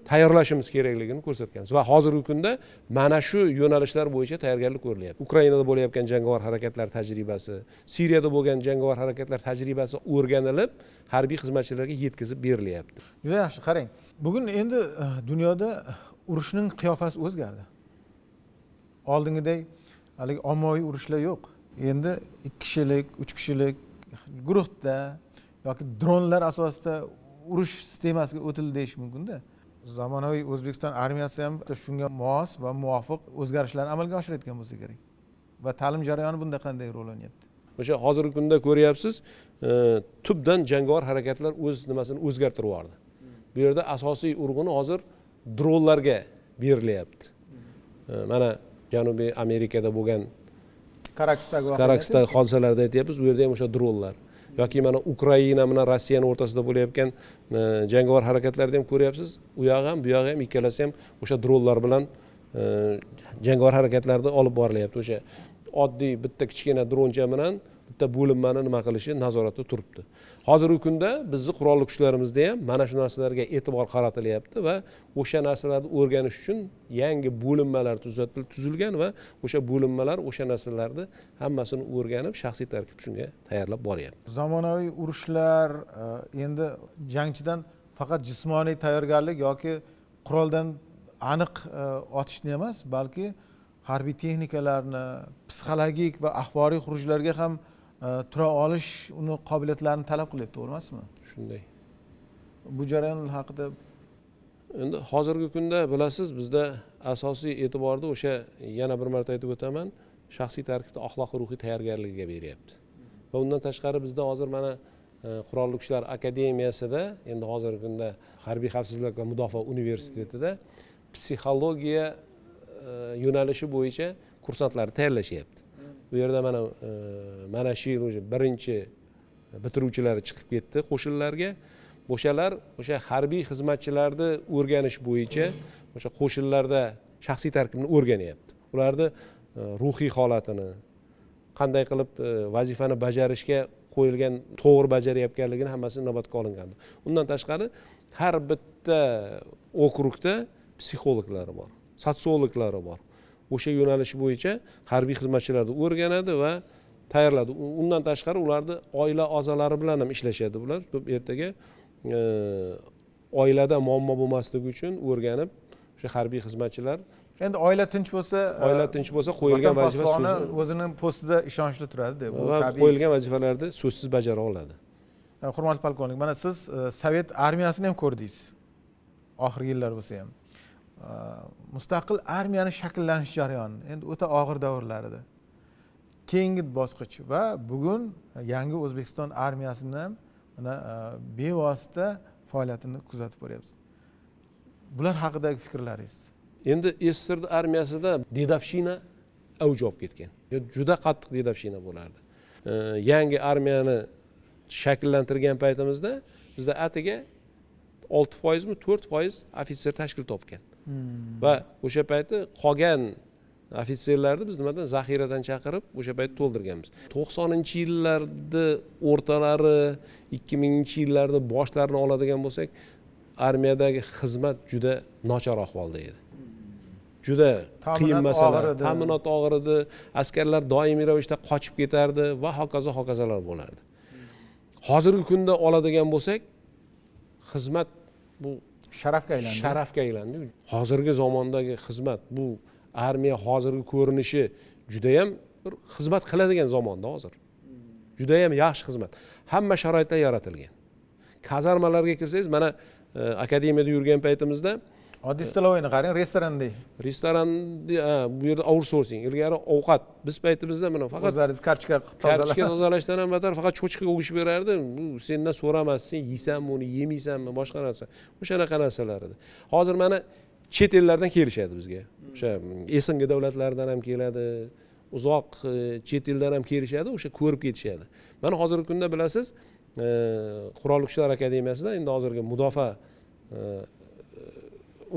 tayyorlashimiz kerakligini ko'rsatganmiz va hozirgi kunda mana shu yo'nalishlar bo'yicha tayyorgarlik ko'rilyapti. Ukrainada bo'layotgan jangovar harakatlar tajribasi, Suriyada bo'lgan jangovar harakatlar tajribasi o'rganilib, harbiy xizmatchilarga yetkazib berilyapti. Juda yaxshi, qarang. Bugun endi dunyoda urushning qiyofasi o'zgardi. Oldingidek haligi ommaviy urushlar yo'q. Endi 2 kishilik, 3 kishilik guruhda yoki dronlar asosida urush sistemasiga o'tildi deyish mumkin-da. Zamonaviy O'zbekiston armiyasi ham shunga mos va muvofiq o'zgarishlarni amalga oshirayotgan bo'lsa kerak. Va ta'lim jarayoni bunda qanday rol o'ynayapti? O'sha hozirgi kunda ko'ryapsiz, tubdan jangovar harakatlar o'z nimasini o'zgartirib yubordi. Bu yerda asosiy urg'uni hozir dronlarga berilyapti. Mana Janubiy Amerikada bo'lgan Karaksdagi hodisalarda aytyapmiz, u yerda ham o'sha dronlar. Yoki mana Ukraina bilan Rossiyaning o'rtasida bo'layotgan jangovar harakatlarni ham ko'ryapsiz. U yoq ham, bu yoq ham ikkalasi ham o'sha dronlar bilan jangovar harakatlarda olib borilyapti. O'sha oddiy bitta kichkina droncha bilan bitta bo'linmani nima qilishi nazoratda turibdi. Hozirgi kunda bizning qurolli kuchlarimizda ham mana shu narsalarga e'tibor qaratilyapti va o'sha narsalarni o'rganish uchun yangi bo'linmalar tuzilgan va o'sha bo'linmalar o'sha narsalarni hammasini o'rganib, shaxsiy tarkib shunga tayyorlab boryapti. Zamonaviy urushlar endi jangchidan faqat jismoniy tayyorgarlik yoki quroldan aniq otishni emas, balki harbiy texnikalarni, psixologik va axboriy xurujlarga ham tura olish uni qobiliyatlarini talab qilyapti, to'g'ri emasmi? Shunday. Bu jarayon haqida endi hozirgi kunda bilasiz, bizda asosiy e'tiborni o'sha yana bir marta aytib o'taman, shaxsiy tarkibda axloqiy ruhiy tayyorgarligiga beryapti. Va undan tashqari bizda hozir mana Qurolli Kuchlar akademiyasida, endi hozirgi kunda Harbiy xavfsizlik va mudofaa universitetida psixologiya yo'nalishi bo'yicha kursantlar tayyorlashyapti. Bu yerda mana shu yil birinchi bitiruvchilari chiqib ketdi qo'shinlarga. O'shalar o'sha harbiy xizmatchilarni o'rganish bo'yicha o'sha qo'shinlarda shaxsiy tarkibni o'rganyapti. Ularni ruhiy holatini, qanday qilib vazifani bajarishga qo'yilgan to'g'ri bajarayotganligini hammasini inobatga olingandi. Undan tashqari har bitta okrugda psixologlari bor, sotsiologlari bor. O'sha yo'nalish bo'yicha harbiy xizmatchilarni o'rganadi va tayyorladi. Undan tashqari ularni oila a'zolari bilan ham ishlashadi bular. Ertaga oilada muammo bo'lmasligi uchun o'rganib, o'sha harbiy xizmatchilar endi oila tinch bo'lsa, qo'yilgan vazifa o'zining postida ishonchli turadi. Bu tabiiy. Qo'yilgan vazifalarni so'zsiz bajara oladi. Hurmatli polkovnik, mana siz Sovet armiyasini ham ko'rdingiz. Oxirgi yillar bo'lsa ham. Mustaqil armiyani shakllanish jarayoni endi o'ta og'ir davrlarida. Keyingi bosqich va bugun yangi O'zbekiston armiyasini ham mana bevosita faoliyatini kuzatib boryapsiz. Bular haqidagi fikrlaringiz? Endi SSR armiyasida dedovshina avj olib ketgan. Juda qattiq dedovshina bo'lardi. Yangi armiyani shakllantirgan paytimizda bizda atiga 6% mi 4% ofitser tashkil topgan. Va o'sha payti qolgan ofitserlarni biz nimadan zaxiradan chaqirib o'sha payt to'ldirganmiz. 90-yillarda o'rtalari, 2000-yillarda boshlarini oladigan bo'lsak, armiyadagi xizmat juda nochor ahvolda edi. Juda qiyin masala, ta'minot og'ir edi, askarlar doimiy ravishda qochib ketardi va hokazolar bo'lardi. Hozirgi kunda oladigan bo'lsak, xizmat bu sharafga aylandi. Hozirgi zamondagi xizmat, bu armiya hozirgi ko'rinishi juda ham bir xizmat qiladigan zamonda hozir. Juda ham yaxshi xizmat. Hamma sharoitlar yaratilgan. Kazarmalarga kirsangiz, mana akademiyada yurgan paytimizda Oddiy stoloviyni qarang, restoranda Restoranda bu yerda outsourcing. Ilgari ovqat biz paytimizda mana faqat o'zlaringiz kartochka kartochka tozalashdan ham battar faqat cho'chqa o'g'ishib berardi. Bu sendan so'ramasdi, sen yeysanmi uni, yemaysanmi, boshqa narsa. O'shanaqa narsalar edi. Hozir mana chet ellardan kelishadi bizga. O'sha SNG davlatlaridan ham keladi. Uzoq chet eldan ham kelishadi, o'sha ko'rib ketishadi. Mana hozirgi kunda bilasiz, Qurolli Kuchlar akademiyasida endi hozirgi Mudofaa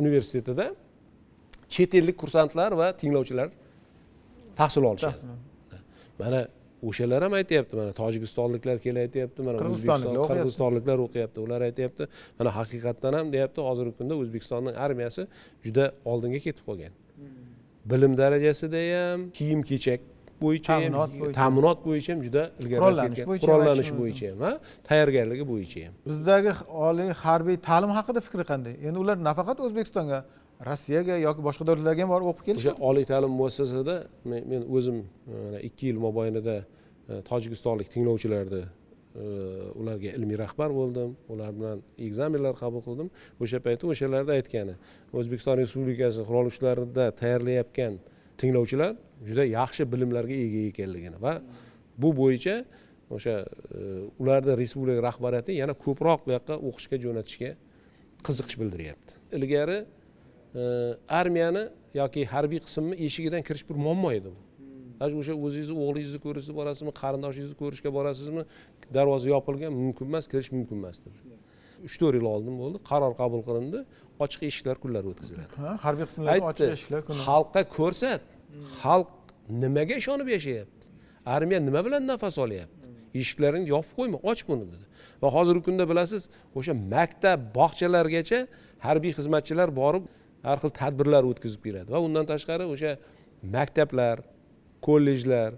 universitetida chet ellik kursantlar va tinglovchilar tahsil olishadi. Mana o'shalar ham aytayapti, mana tojikistonliklar kelyapti, mana qirg'izistonliklar o'qiyapti. Ular aytayapti, mana haqiqatdan ham deyapti, hozirgi kunda O'zbekistonning armiyasi juda oldinga ketib qolgan. Bilim darajasida ham, kiyim-kechak bo'yicha ham, ta'minot bo'yicha ham juda ilgari ketgan. Qurollanish bo'yicha ham, tayyorgarligi bo'yicha ham. Bizdagi oliy harbiy ta'lim haqida fikri qanday? Endi ular nafaqat O'zbekistonga, Rossiyaga yoki boshqa davlatlarga ham borib o'qib kelishadi. O'sha oliy ta'lim muassasasida men o'zim 2 yil mobaynida tojikistonlik tinglovchilarni ularga ilmiy rahbar bo'ldim. Ular bilan ekzamenlar qabul qildim. O'sha paytda o'shalarda aytgani, O'zbekiston Respublikasi qurolli kuchlarida tayyorlayotgan tinglovchilar juda yaxshi bilimlarga ega ekanligini va bu bo'yicha o'sha ularda respublika rahbariyati yana ko'proq bu yoqqa o'qishga jo'natishga qiziqish bildiryapti. Ilgari armiyani yoki harbiy qismni eshigidan kirish bir muammo edi bu. O'sha o'zingizni o'g'lingizni ko'rishga borasizmi, qarindoshingizni ko'rishga borasizmi, darvoza yopilgan, mumkin emas, kirish mumkin emas deb. 3-4 yil oldin bo'ldi, qaror qabul qilindi, ochiq eshiklar kunlari o'tkaziladi. Harbiy qismlarga ochiq eshiklar kuni. Xalqqa ko'rsat, xalq nimaga ishonib yashayapti? Armiya nima bilan nafas olyapti? Eshiklaringni yopib qo'yma, och buni dedi. Va hozirgi kunda bilasiz, o'sha maktab, bog'chalargacha harbiy xizmatchilar borib har xil tadbirlar o'tkazib beradi va undan tashqari o'sha maktablar, kollejlar,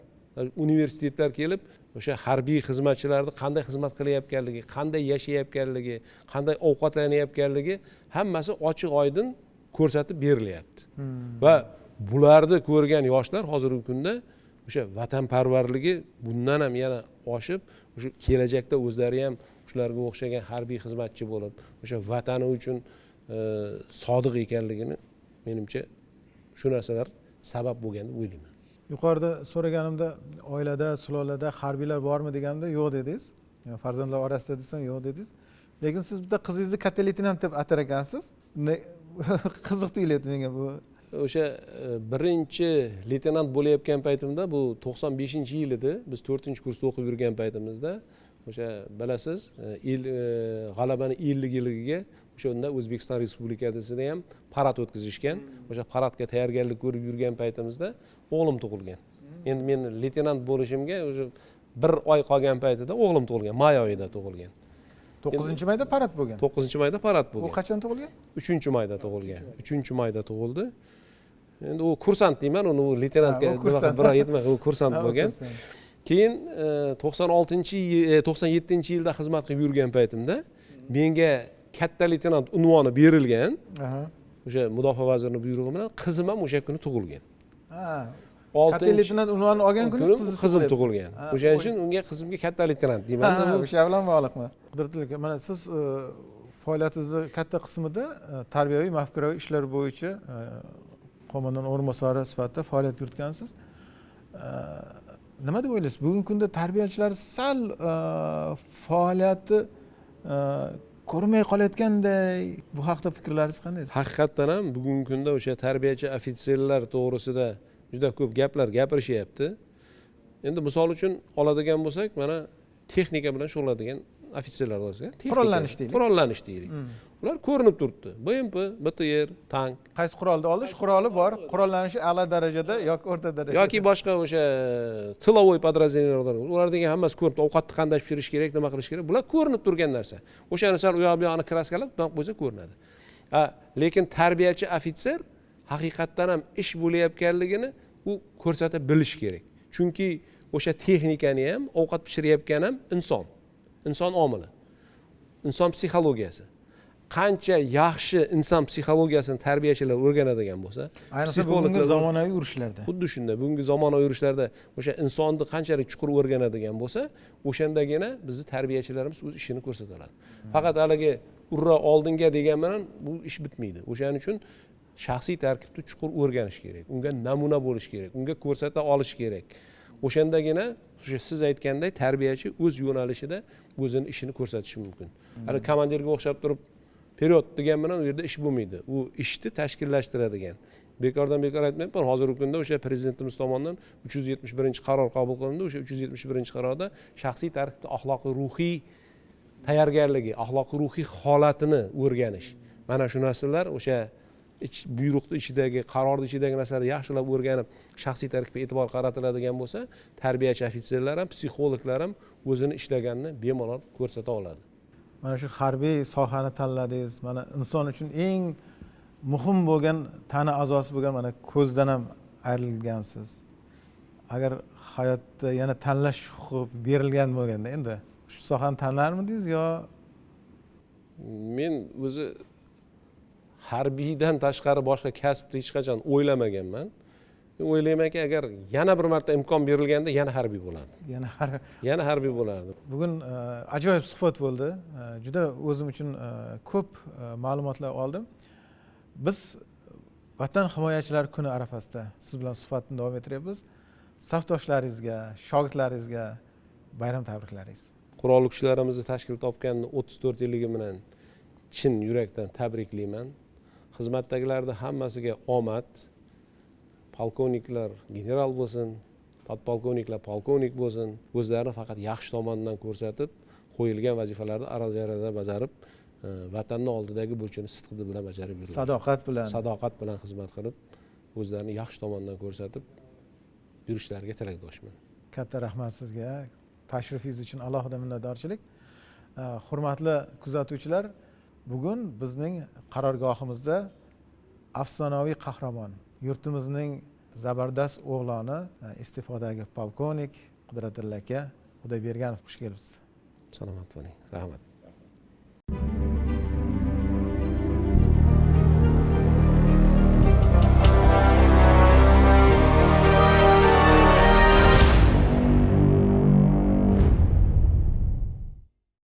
universitetlar kelib o'sha harbiy xizmatchilarni qanday xizmat qilayotganligi, qanday yashayotganligi, qanday ovqatlanayotganligi hammasi ochiq oydin ko'rsatib berilyapti. Va bularni ko'rgan yoshlar hozirgi kunda o'sha vatanparvarligi bundan ham yana oshib, o'sha kelajakda o'zlari ham shularga o'xshagan harbiy xizmatchi bo'lib, o'sha vatani uchun sodiq ekanligini menimcha shu narsalar sabab bo'lgan deb o'ylayman. Yuqorida so'raganimda oilada, sulolada harbiylar bormi deganimda yo'q dedingiz. Farzandlar orasida desam yo'q dedingiz. Lekin siz bitta qizingizni katta leytenant deb atar ekansiz. Qiziq tuyulyapti menga bu. O'sha birinchi leytenant bo'layotgan paytimda bu 95-yil edi. Biz 4-kursda o'qib yurgan paytimizda o'sha bilasiz, g'alabani 50-yiliga o'sha unda O'zbekiston Respublikasida ham parad o'tkazishgan. O'sha paradga tayyorgarlik ko'rib yurgan paytimizda o'g'lim tug'ilgan. Endi men leytenant bo'lishimga o'sha 1 oy qolgan paytida o'g'lim tug'ilgan, may oyida tug'ilgan. 9-mayda parad bo'lgan. 9-mayda parad bo'lgan. U qachon tug'ilgan? 3-mayda tug'ilgan. 3-mayda tug'ildi. Endi u kursant deyman, uni leytenantga bir oy yetmay, u kursant bo'lgan. Keyin 97-yilda xizmat qilib yurgan paytimda menga katta leytenant unvoni berilgan. O'sha mudofaa vazirining buyrug'i bilan qizim ham o'sha kuni tug'ilgan. Katta leytenant unvonini olgan kuni qizim tug'ilgan. O'shaning uchun unga qizimga katta leytenant deyman. O'sha bilan bog'liqmi? Qudratli aka, mana siz faoliyatingizni katta qismida tarbiyaviy, mafkuraviy ishlar bo'yicha qo'mondon o'rinbosari sifatida faoliyat yuritgansiz. Nima deb o'ylaysiz? Bugungi kunda tarbiyachilar sal faoliyati ko'rmay qolayotganday, bu haqda fikrlaringiz qanday? Haqiqatdan ham bugungi kunda o'sha tarbiyachi ofitserlar to'g'risida juda ko'p gaplar gapirishyapti. Endi misol uchun oladigan bo'lsak, mana texnika bilan shug'ullanadigan ofitserlar bo'lsa, qurollanish deylik. Ular ko'rinib turibdi. BMP, BTR, tank. Qaysi qurolni oldi? Shu quroli bor, qurollanishi a'lo darajada yoki o'rta darajada. Yoki boshqa o'sha tilovoy podrazdeleniyalar. Ularning hammasi ko'rib, ovqatni qanday pishirish kerak, nima qilish kerak, bular ko'rinib turgan narsa. O'shani sal u yoq bu yoqni kraskalab qo'ysa ko'rinadi. Lekin tarbiyachi ofitser haqiqatdan ham ish bo'layotganligini u ko'rsata bilish kerak. Chunki o'sha texnikani ham, ovqat pishirayotgan ham inson omili. Inson psixologiyasi. Qancha yaxshi inson psixologiyasini tarbiyachilar o'rganadigan bo'lsa, ayniqsa bugungi zamonaviy urushlarda. Xuddi shunday, bugungi zamonaviy urushlarda o'sha insonni qanchalik chuqur o'rganadigan bo'lsa, o'shandagina bizni tarbiyachilarimiz o'z ishini ko'rsata oladi. Faqat haligi urra oldinga degan bilan bu ish bitmaydi. O'shaning uchun shaxsiy tarkibni chuqur o'rganish kerak, unga namuna bo'lish kerak, unga ko'rsata olish kerak. O'shandagina o'sha siz aytganday tarbiyachi o'z yo'nalishida o'zini ishini ko'rsatishi mumkin. Hali komandirga o'xshab turib period degan bilan u yerda ish bo'lmaydi. U ishni tashkillashtiradigan. Bekordan bekor aytmayapman, hozirgi kunda o'sha prezidentimiz tomonidan 371-qaror qabul qilindi. O'sha 371-qarorda shaxsiy tarkibda axloqiy ruhiy tayyorgarligi, axloqiy ruhiy holatini o'rganish. Mana shu narsalar o'sha buyruqni ichidagi, qarorni ichidagi narsalarni yaxshilab o'rganib, shaxsiy tarkibga e'tibor qaratiladigan bo'lsa, tarbiyachi ofitserlar ham, psixologlar ham o'zini ishlaganini bemalol ko'rsata oladi. Mana shu harbiy sohani tanladingiz. Mana inson uchun eng muhim bo'lgan tana a'zosi bo'lgan mana ko'zdan ham ayrilgansiz. Agar hayotda yana tanlash huquqi berilgan bo'lganda, endi shu sohani tanlarmidingiz yo? Men o'zi harbiydan tashqari boshqa kasbni hech qachon o'ylamaganman. Men o'ylaymanki, agar yana bir marta imkon berilganda yana harbiy bo'lardim. Yana harbiy bo'lardim. Bugun ajoyib suhbat bo'ldi. Juda o'zim uchun ko'p ma'lumotlar oldim. Biz Vatan himoyachilari kuni arafasida siz bilan suhbatni davom ettiryapmiz. Safdoshlaringizga, shogirdlaringizga bayram tabriklaringiz. Qurolli kuchlarimizni tashkil topgan 34 yilligi bilan chin yurakdan tabriklayman. Xizmatdagilarning hammasiga omad. Polkovniklar general bo'lsin, podpolkovniklar polkovnik bo'lsin, o'zlarini faqat yaxshi tomonidan ko'rsatib, qo'yilgan vazifalarni aro-jarada bajarib, vatanning oldidagi burchini sidqidil bilan bajarib yuradi. Sadoqat bilan xizmat qilib, o'zlarini yaxshi tomonidan ko'rsatib yurishlariga tilakdoshman. Katta rahmat sizga. Tashrifingiz uchun alohida minnatdorchilik. Hurmatli kuzatuvchilar, bugun bizning qarorgohimizda afsonaviy qahramon, yurtimizning zabardast o'g'loni, iste'fodagi polkovnik Qudratulla aka Xudoyberganov xush kelibsiz. Salomat bo'ling. Rahmat.